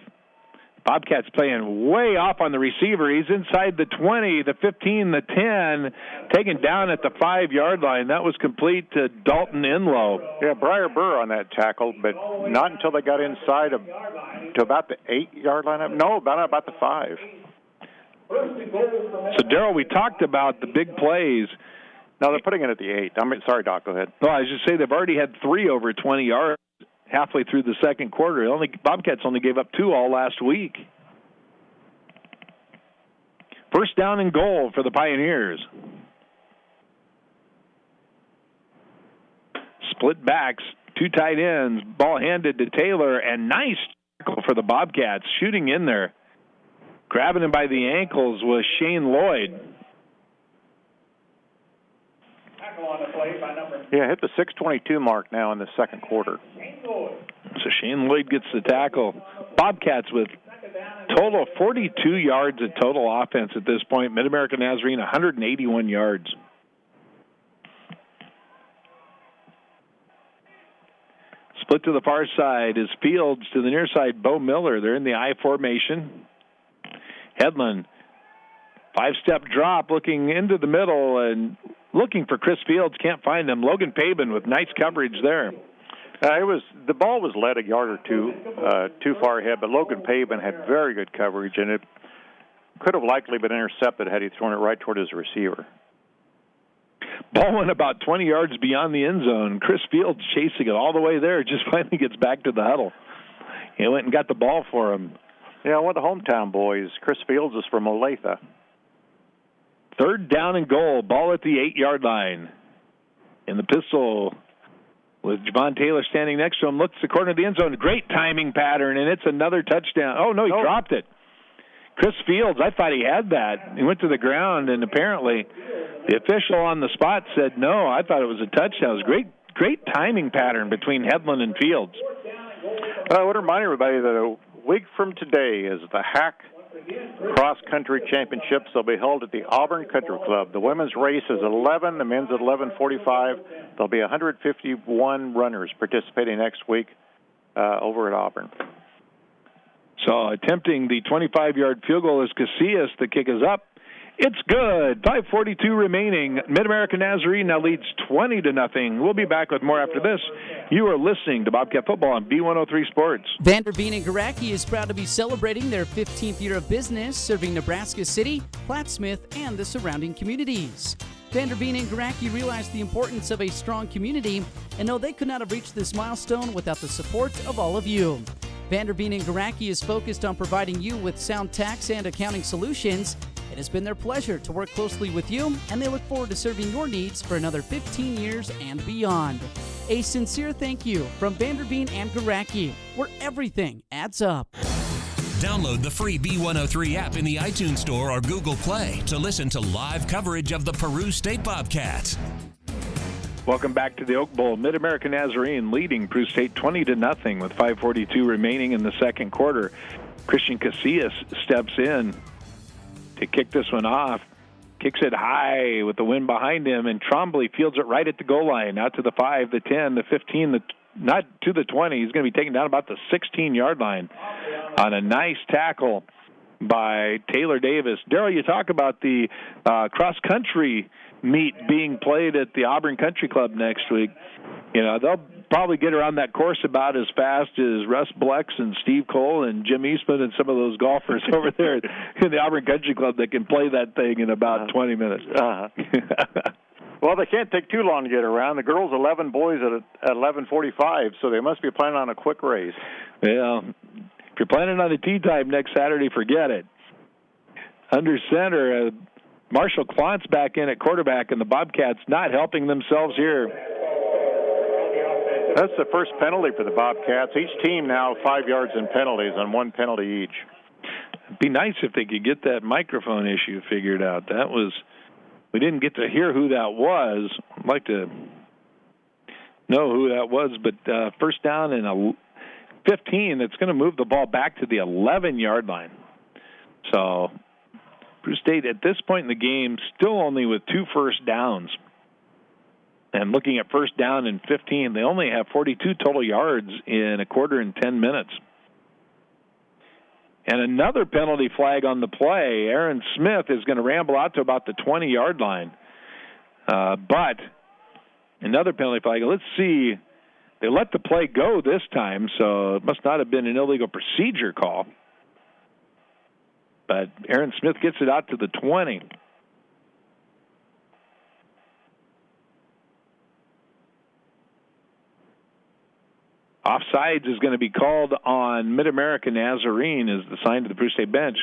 Bobcats playing way off on the receiver. He's inside the 20, the 15, the 10, taken down at the 5-yard line. That was complete to Dalton Inlow. Yeah, Briar Burr on that tackle, but not until they got inside to about the 8-yard line. No, about the 5. So, Daryl, we talked about the big plays. No, they're putting it at the 8. Sorry, Doc, go ahead. No, I was just saying they've already had 3 over 20 yards halfway through the second quarter. Bobcats only gave up 2 all last week. First down and goal for the Pioneers. Split backs, 2 tight ends, ball handed to Taylor, and nice tackle for the Bobcats, shooting in there. Grabbing him by the ankles was Shane Lloyd. Yeah, hit the 6:22 mark now in the second quarter. So Shane Lloyd gets the tackle. Bobcats with total of 42 yards of total offense at this point. MidAmerican Nazarene, 181 yards. Split to the far side is Fields, to the near side, Bo Miller. They're in the I formation. Hedlund, 5-step drop, looking into the middle and looking for Chris Fields. Can't find him. Logan Pabin with nice coverage there. The ball was led a yard or two too far ahead, but Logan Pabin had very good coverage, and it could have likely been intercepted had he thrown it right toward his receiver. Ball went about 20 yards beyond the end zone. Chris Fields chasing it all the way there, just finally gets back to the huddle. He went and got the ball for him. Yeah, one of the hometown boys. Chris Fields is from Olathe. Third down and goal. Ball at the 8-yard line. In the pistol with Javon Taylor standing next to him. Looks the corner of the end zone. Great timing pattern, and it's another touchdown. Oh, no, he dropped it. Chris Fields, I thought he had that. He went to the ground, and apparently the official on the spot said no. I thought it was a touchdown. It was great timing pattern between Hedlund and Fields. I would remind everybody that a week from today is the Hack Cross-Country Championships. They'll be held at the Auburn Country Club. The women's race is 11, the men's at 11:45. There'll be 151 runners participating next week over at Auburn. So attempting the 25-yard field goal is Casillas. The kick is up. It's good. 5:42 remaining. MidAmerican Nazarene now leads 20-0. We'll be back with more after this. You are listening to Bobcat Football on B103 Sports. Vanderveen and Garacki is proud to be celebrating their 15th year of business, serving Nebraska City, Plattsmouth, and the surrounding communities. Vanderveen and Garacki realized the importance of a strong community and know they could not have reached this milestone without the support of all of you. Vanderveen and Garacki is focused on providing you with sound tax and accounting solutions. It has been their pleasure to work closely with you, and they look forward to serving your needs for another 15 years and beyond. A sincere thank you from Vanderveen and Garacki, where everything adds up. Download the free B103 app in the iTunes Store or Google Play to listen to live coverage of the Peru State Bobcats. Welcome back to the Oak Bowl. MidAmerican Nazarene leading Peru State 20-0 with 5:42 remaining in the second quarter. Christian Casillas steps in to kick this one off. Kicks it high with the wind behind him, and Trombley fields it right at the goal line, out to the 5, the 10, the 15, not to the 20. He's going to be taken down about the 16-yard line on a nice tackle by Taylor Davis. Daryl, you talk about the cross-country meet being played at the Auburn Country Club next week. You know, they'll probably get around that course about as fast as Russ Blex and Steve Cole and Jim Eastman and some of those golfers over there in the Auburn Country Club that can play that thing in about 20 minutes. Well, they can't take too long to get around. The girls 11, boys at 11:45, so they must be planning on a quick race. Yeah. If you're planning on a tee time next Saturday, forget it. Under center, Marshall Klontz back in at quarterback, and the Bobcats not helping themselves here. That's the first penalty for the Bobcats. Each team now 5 yards in penalties on one penalty each. It'd be nice if they could get that microphone issue figured out. We didn't get to hear who that was. I'd like to know who that was, but first down and 15, that's going to move the ball back to the 11-yard line. So Peru State at this point in the game still only with 2 first downs. And looking at first down and 15, they only have 42 total yards in a quarter and 10 minutes. And another penalty flag on the play. Aaron Smith is going to ramble out to about the 20-yard line. But another penalty flag. Let's see. They let the play go this time, so it must not have been an illegal procedure call. But Aaron Smith gets it out to the 20. Offsides is going to be called on MidAmerican Nazarene as the sign to the Peru State bench.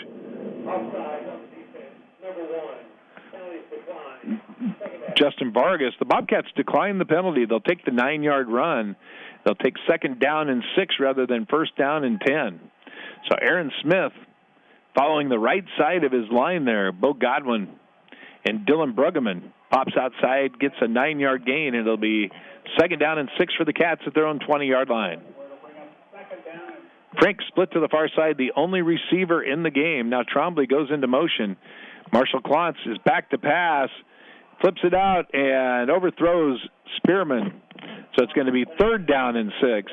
Justin Vargas. The Bobcats decline the penalty. They'll take the 9-yard run. They'll take second down and 6 rather than first down and 10. So Aaron Smith following the right side of his line there. Bo Godwin and Dylan Bruggeman pops outside, gets a 9-yard gain, and it'll be second down and 6 for the Cats at their own 20-yard line. Frank split to the far side, the only receiver in the game. Now Trombley goes into motion. Marshall Klontz is back to pass, flips it out, and overthrows Spearman. So it's going to be third down and 6.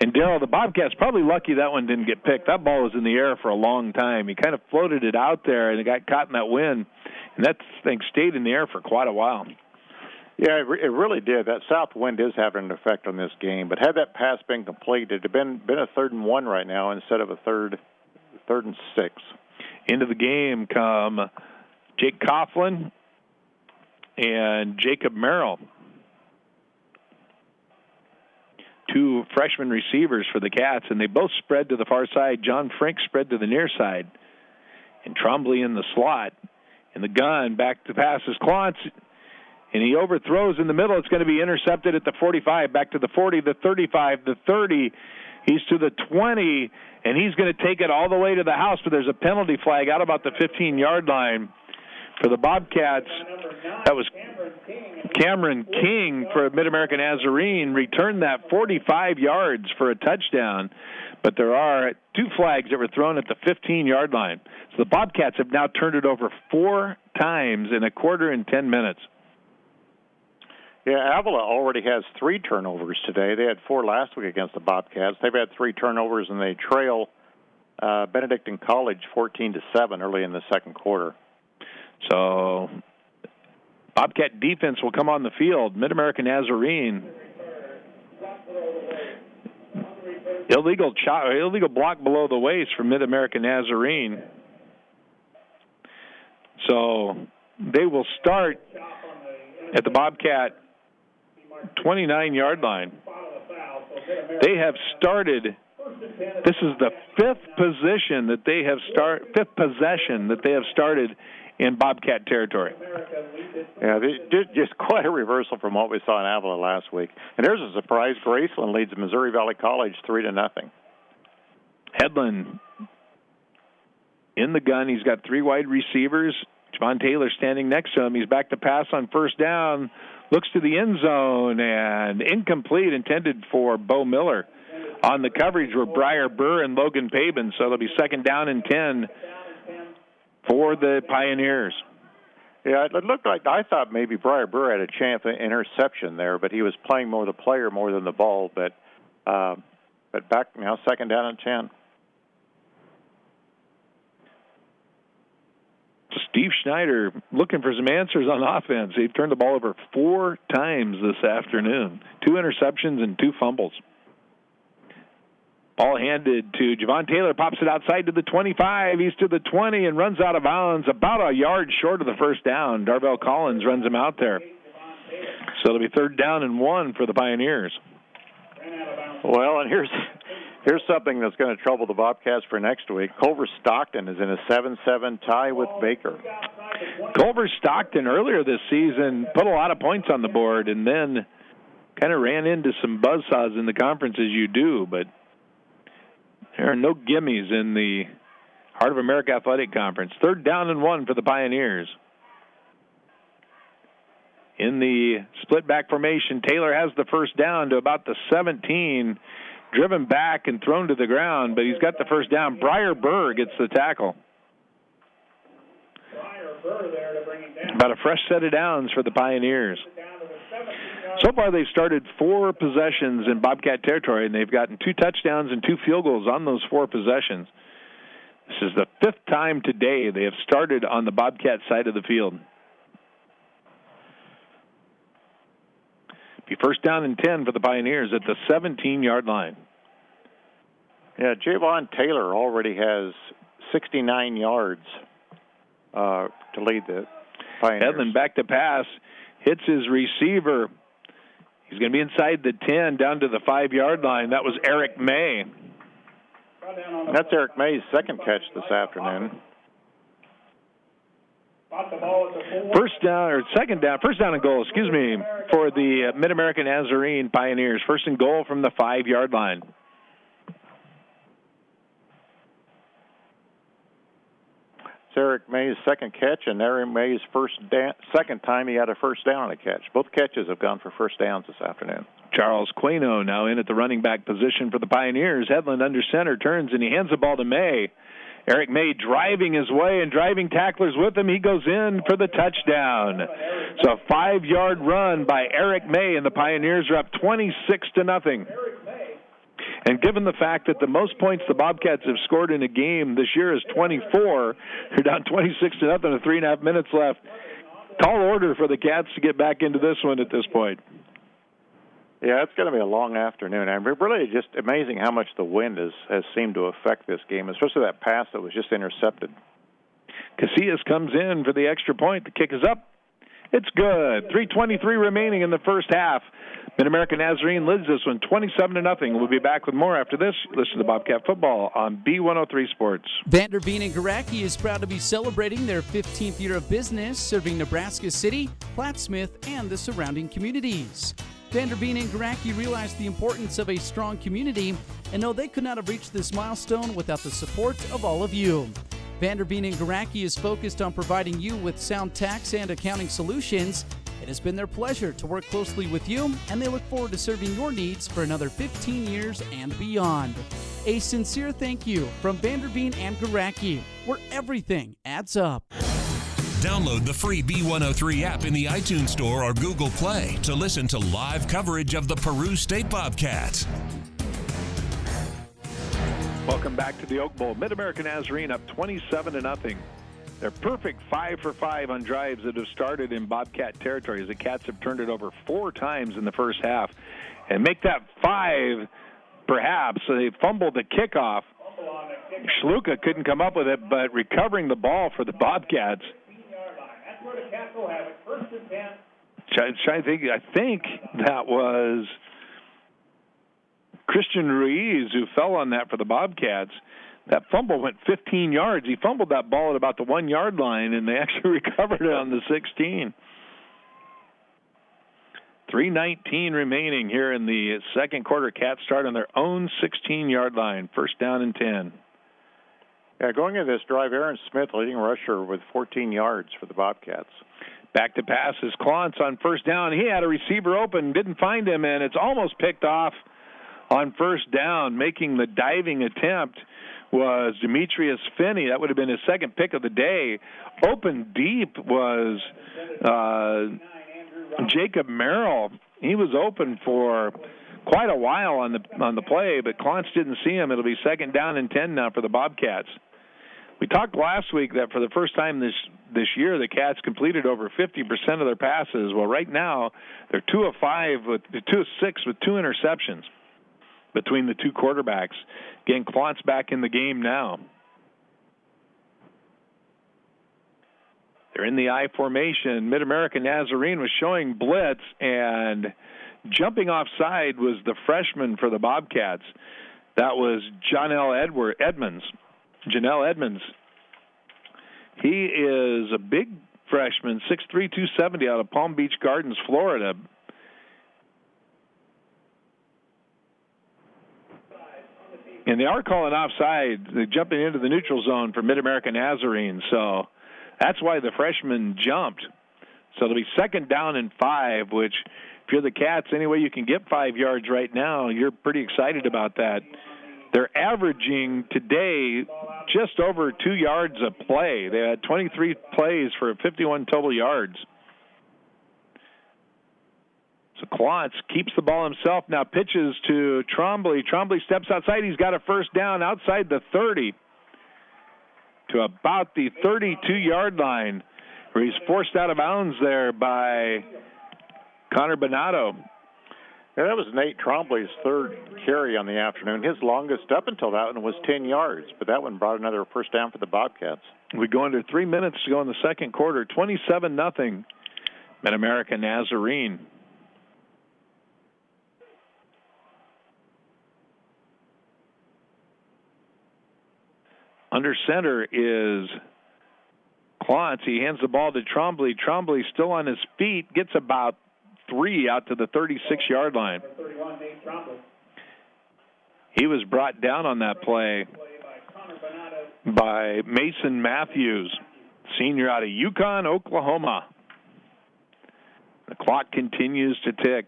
And Daryl, the Bobcats probably lucky that one didn't get picked. That ball was in the air for a long time. He kind of floated it out there, and it got caught in that wind. And that thing stayed in the air for quite a while. Yeah, it really did. That south wind is having an effect on this game. But had that pass been complete, it'd have been a 3rd and 1 right now instead of a third and 6. Into the game come Jake Coughlin and Jacob Merrill. 2 freshman receivers for the Cats, and they both spread to the far side. John Frank spread to the near side. And Trombley in the slot. And the gun back to pass is Klontz. And he overthrows in the middle. It's going to be intercepted at the 45, back to the 40, the 35, the 30. He's to the 20, and he's going to take it all the way to the house, but there's a penalty flag out about the 15-yard line for the Bobcats. That was Cameron King for MidAmerican Nazarene, returned that 45 yards for a touchdown. But there are 2 flags that were thrown at the 15-yard line. So the Bobcats have now turned it over 4 times in a quarter and 10 minutes. Yeah, Avila already has 3 turnovers today. They had 4 last week against the Bobcats. They've had 3 turnovers, and they trail Benedictine College 14-7 early in the second quarter. So Bobcat defense will come on the field. MidAmerican Nazarene. Illegal block below the waist from MidAmerican Nazarene. So they will start at the Bobcat 29-yard line. They have started. This is the 5th possession that they have started in Bobcat territory. Yeah, they did just quite a reversal from what we saw in Avila last week. And there's a surprise. Graceland leads Missouri Valley College 3-0. Hedlund in the gun. He's got 3 wide receivers. Javon Taylor standing next to him. He's back to pass on first down. Looks to the end zone, and incomplete, intended for Bo Miller. On the coverage were Briar Burr and Logan Pabin, so it'll be second down and 10 for the Pioneers. Yeah, it looked like I thought maybe Briar Burr had a chance of interception there, but he was playing more the player more than the ball. But back now, second down and 10. Chief Schneider looking for some answers on offense. They've turned the ball over 4 times this afternoon. 2 interceptions and 2 fumbles. Ball handed to Javon Taylor, pops it outside to the 25. He's to the 20 and runs out of bounds about a yard short of the first down. Darvell Collins runs him out there. So it'll be 3rd down and 1 for the Pioneers. Well, and here's something that's going to trouble the Bobcats for next week. Culver Stockton is in a 7-7 tie with Baker. Culver Stockton earlier this season put a lot of points on the board and then kind of ran into some buzzsaws in the conference as you do, but there are no gimmies in the Heart of America Athletic Conference. 3rd down and 1 for the Pioneers. In the split-back formation, Taylor has the first down to about the 17, driven back and thrown to the ground, but he's got the first down. Briar Burr gets the tackle. About a fresh set of downs for the Pioneers. So far, they've started 4 possessions in Bobcat territory, and they've gotten 2 touchdowns and 2 field goals on those 4 possessions. This is the 5th time today they have started on the Bobcat side of the field. Be 1st down and 10 for the Pioneers at the 17-yard line. Yeah, Javon Taylor already has 69 yards to lead the Pioneers. Edlin back to pass, hits his receiver. He's going to be inside the 10, down to the 5-yard line. That was Eric May. That's Eric May's second catch this afternoon. First down and goal, for the MidAmerican Nazarene Pioneers. 1st and goal from the 5-yard line. It's Eric May's second catch, and Eric May's second time he had a first down on a catch. Both catches have gone for first downs this afternoon. Charles Quino now in at the running back position for the Pioneers. Hedlund under center, turns, and he hands the ball to May. Eric May driving his way and driving tacklers with him. He goes in for the touchdown. So a 5-yard run by Eric May, and the Pioneers are up 26-0. And given the fact that the most points the Bobcats have scored in a game this year is 24, they're down 26-0 with 3.5 minutes left. Tall order for the Cats to get back into this one at this point. Yeah, it's going to be a long afternoon. And really just amazing how much the wind has seemed to affect this game, especially that pass that was just intercepted. Casillas comes in for the extra point. The kick is up. It's good. 3:23 remaining in the first half. MidAmerican Nazarene leads this one 27-0. We'll be back with more after this. Listen to Bobcat Football on B103 Sports. Vanderveen and Garacki is proud to be celebrating their 15th year of business, serving Nebraska City, Plattsmouth, and the surrounding communities. Vanderveen and Garacki realize the importance of a strong community and know they could not have reached this milestone without the support of all of you. Vanderveen and Garacki is focused on providing you with sound tax and accounting solutions. It has been their pleasure to work closely with you, and they look forward to serving your needs for another 15 years and beyond. A sincere thank you from Vanderveen and Garacki, where everything adds up. Download the free B103 app in the iTunes Store or Google Play to listen to live coverage of the Peru State Bobcats. Welcome back to the Oak Bowl. MidAmerican Nazarene up 27-0. They're perfect 5 for 5 on drives that have started in Bobcat territory, as the Cats have turned it over 4 times in the first half. And make that 5, perhaps. So they fumbled the kickoff. Schluka couldn't come up with it, but recovering the ball for the Bobcats. I think that was Christian Ruiz who fell on that for the Bobcats. That fumble went 15 yards. He fumbled that ball at about the 1-yard line, and they actually recovered it on the 16. 3:19 remaining here in the second quarter. Cats start on their own 16-yard line. 1st down and 10. Yeah, going into this drive, Aaron Smith, leading rusher, with 14 yards for the Bobcats. Back to pass is Klontz on 1st down. He had a receiver open, didn't find him, and it's almost picked off on 1st down. Making the diving attempt was Demetrius Finney. That would have been his second pick of the day. Open deep was Jacob Merrill. He was open for quite a while on the play, but Klontz didn't see him. It'll be 2nd down and 10 now for the Bobcats. We talked last week that for the first time this year, the Cats completed over 50% of their passes. Well, right now, they're 2 of 6 with 2 interceptions between the two quarterbacks. Again, Klontz back in the game now. They're in the I formation. MidAmerican Nazarene was showing blitz, and jumping offside was the freshman for the Bobcats. That was Janelle Edmonds. He is a big freshman, 6'3", 270, out of Palm Beach Gardens, Florida. And they are calling offside. They're jumping into the neutral zone for MidAmerican Nazarene. So that's why the freshman jumped. So it'll be 2nd down and 5, which if you're the Cats, any way you can get 5 yards right now, you're pretty excited about that. They're averaging today just over 2 yards a play. They had 23 plays for 51 total yards. So Klontz keeps the ball himself, now pitches to Trombley. Trombley steps outside. He's got a first down outside the 30 to about the 32-yard line, where he's forced out of bounds there by Connor Bonato. Yeah, that was Nate Trombley's 3rd carry on the afternoon. His longest up until that one was 10 yards, but that one brought another first down for the Bobcats. We go under 3 minutes to go in the second quarter. 27-0, MidAmerican Nazarene. Under center is Klontz. He hands the ball to Trombley. Trombley still on his feet, gets about 3 out to the 36-yard line. He was brought down on that play by Mason Matthews, senior out of Yukon, Oklahoma. The clock continues to tick.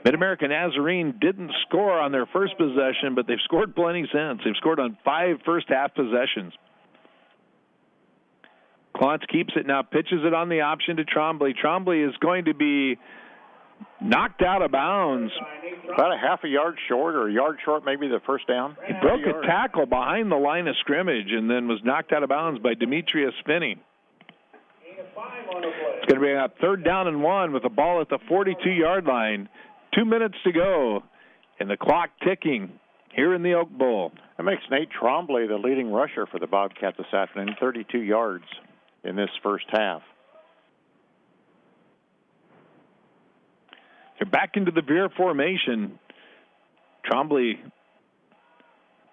MidAmerican Nazarene didn't score on their first possession, but they've scored plenty since. They've scored on 5 first-half possessions. Klontz keeps it now, pitches it on the option to Trombley. Trombley is going to be knocked out of bounds. About a half a yard short, or a yard short, maybe the first down. He broke a tackle behind the line of scrimmage and then was knocked out of bounds by Demetrius Finney. It's going to be a 3rd down and 1 with the ball at the 42-yard line. 2 minutes to go, and the clock ticking here in the Oak Bowl. That makes Nate Trombley the leading rusher for the Bobcats this afternoon, 32 yards in this first half. They're back into the veer formation. Trombley,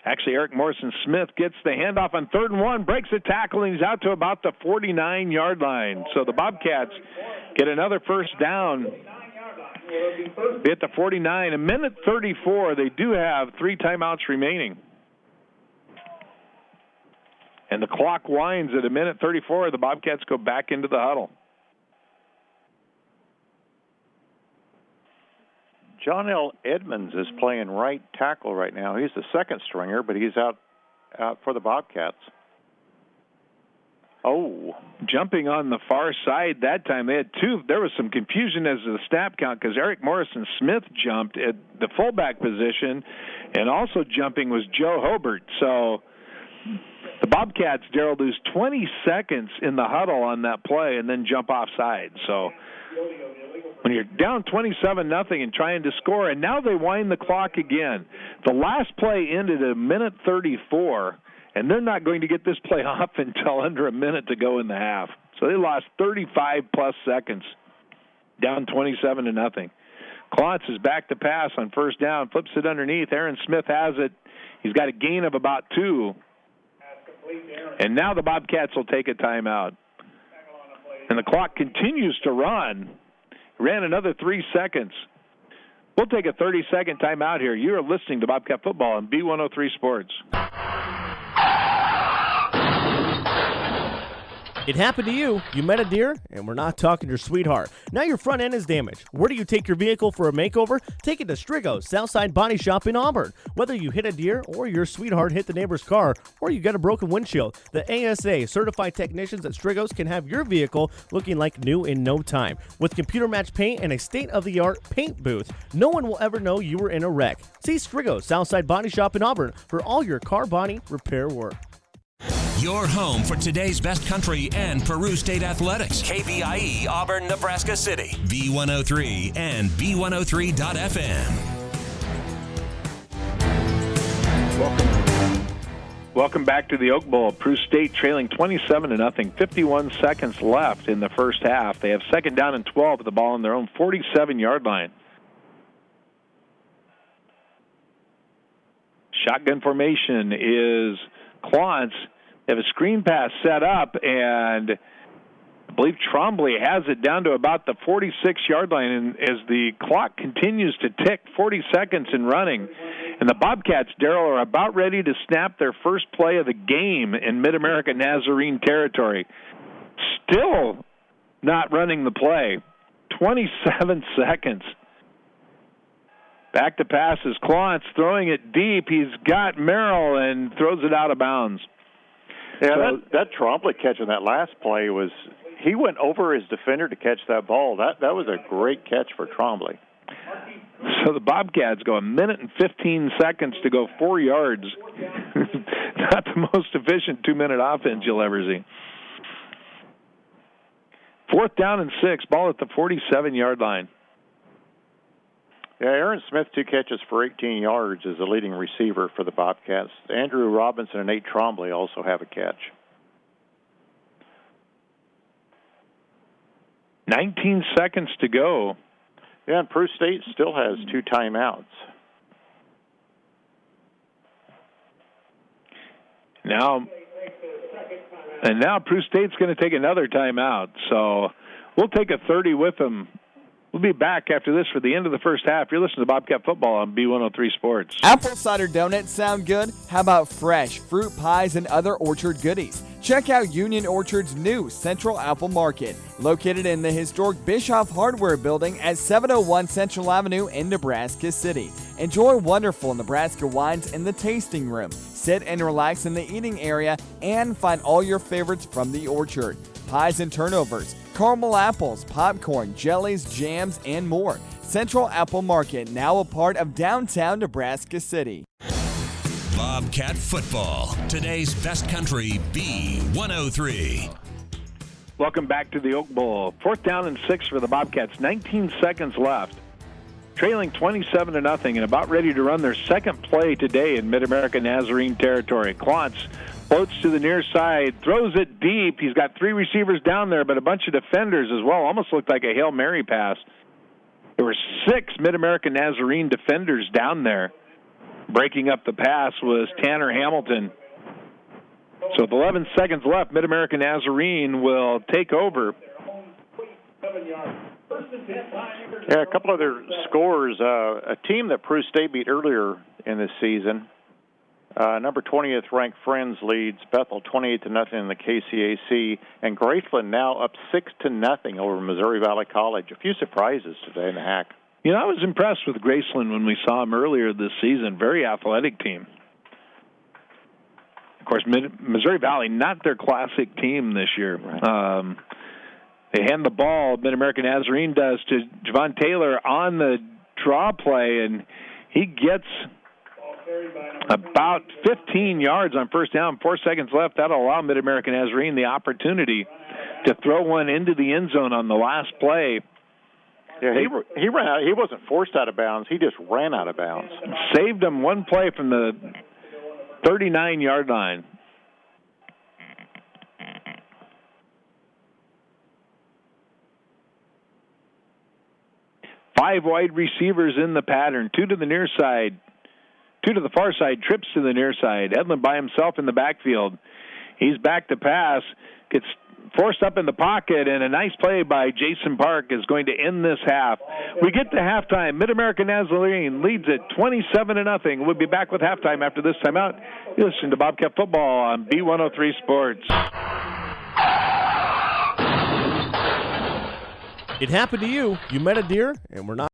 actually Eric Morrison-Smith, gets the handoff on 3rd and 1, breaks the tackle, and he's out to about the 49-yard line. So the Bobcats get another first down. They hit the 49. A minute 34. They do have 3 timeouts remaining. And the clock winds at a minute 34. The Bobcats go back into the huddle. John L. Edmonds is playing right tackle right now. He's the 2nd stringer, but he's out for the Bobcats. Oh, jumping on the far side that time. They had 2. There was some confusion as to the snap count because Eric Morrison-Smith jumped at the fullback position, and also jumping was Joe Hobart. So the Bobcats, Daryl, lose 20 seconds in the huddle on that play and then jump offside. So when you're down 27-0 and trying to score, and now they wind the clock again. The last play ended at a minute 34, and they're not going to get this play off until under a minute to go in the half. So they lost 35-plus seconds, down 27-0. Klontz is back to pass on first down, flips it underneath. Aaron Smith has it. He's got a gain of about 2. And now the Bobcats will take a timeout. And the clock continues to run. Ran another 3 seconds. We'll take a 30-second timeout here. You are listening to Bobcat Football on B103 Sports. It happened to you. You met a deer, and we're not talking your sweetheart. Now your front end is damaged. Where do you take your vehicle for a makeover? Take it to Strigo's Southside Body Shop in Auburn. Whether you hit a deer or your sweetheart hit the neighbor's car or you get a broken windshield, the ASA certified technicians at Strigo's can have your vehicle looking like new in no time. With computer match paint and a state-of-the-art paint booth, no one will ever know you were in a wreck. See Strigo's Southside Body Shop in Auburn for all your car body repair work. Your home for today's best country and Peru State athletics. KBIE Auburn, Nebraska City. B103 and B103.FM. Welcome back to the Oak Bowl. Peru State trailing 27-0. 51 seconds left in the first half. They have second down and 12 with the ball on their own 47-yard line. Shotgun formation is Klontz. They have a screen pass set up, and I believe Trombley has it down to about the 46-yard line. And as the clock continues to tick, 40 seconds in running, and the Bobcats, Daryl, are about ready to snap their first play of the game in MidAmerican Nazarene territory. Still not running the play. 27 seconds. Back to pass is Klontz throwing it deep. He's got Merrill and throws it out of bounds. Yeah, that Trombley catch on that last play he went over his defender to catch that ball. That was a great catch for Trombley. So the Bobcats go 1 minute and 15 seconds to go 4 yards. Not the most efficient 2-minute offense you'll ever see. 4th down and 6, ball at the 47-yard line. Yeah, Aaron Smith, 2 catches for 18 yards, is the leading receiver for the Bobcats. Andrew Robinson and Nate Trombley also have a catch. 19 seconds to go. Yeah, and Peru State still has 2 timeouts. Now Peru State's going to take another timeout. So we'll take a 30 with them. We'll be back after this for the end of the first half. You're listening to Bobcat Football on B103 Sports. Apple cider donuts sound good? How about fresh fruit pies and other orchard goodies? Check out Union Orchard's new Central Apple Market, located in the historic Bischoff Hardware Building at 701 Central Avenue in Nebraska City. Enjoy wonderful Nebraska wines in the tasting room. Sit and relax in the eating area and find all your favorites from the orchard. Pies and turnovers, caramel apples, popcorn, jellies, jams, and more. Central Apple Market, now a part of downtown Nebraska City. Bobcat Football, today's best country, B103. Welcome back to the Oak Bowl. 4th down and 6 for the Bobcats. 19 seconds left. Trailing 27-0 and about ready to run their second play today in MidAmerican Nazarene territory. Klontz floats to the near side, throws it deep. He's got 3 receivers down there, but a bunch of defenders as well. Almost looked like a Hail Mary pass. There were 6 MidAmerican Nazarene defenders down there. Breaking up the pass was Tanner Hamilton. So with 11 seconds left, MidAmerican Nazarene will take over. Yeah, a couple other scores. A team that Peru State beat earlier in this season. Number 20th ranked Friends leads Bethel 28-0 in the KCAC, and Graceland now up 6-0 over Missouri Valley College. A few surprises today in the HAC. You know, I was impressed with Graceland when we saw them earlier this season. Very athletic team. Of course, Missouri Valley, not their classic team this year. Right. They hand the ball, MidAmerican Nazarene does, to Javon Taylor on the draw play, and he gets about 15 yards on first down, 4 seconds left. That'll allow MidAmerican Nazarene the opportunity to throw one into the end zone on the last play. Yeah, he ran out. He wasn't forced out of bounds. He just ran out of bounds. Saved him one play from the 39-yard line. Five wide receivers in the pattern. 2 to the near side. 2 to the far side. Trips to the near side. Edlin by himself in the backfield. He's back to pass. Gets forced up in the pocket, and a nice play by Jason Park is going to end this half. We get to halftime. MidAmerican Nazarene leads it 27-0. We'll be back with halftime after this timeout. You listen to Bobcat Football on B103 Sports. It happened to you. You met a deer, and we're not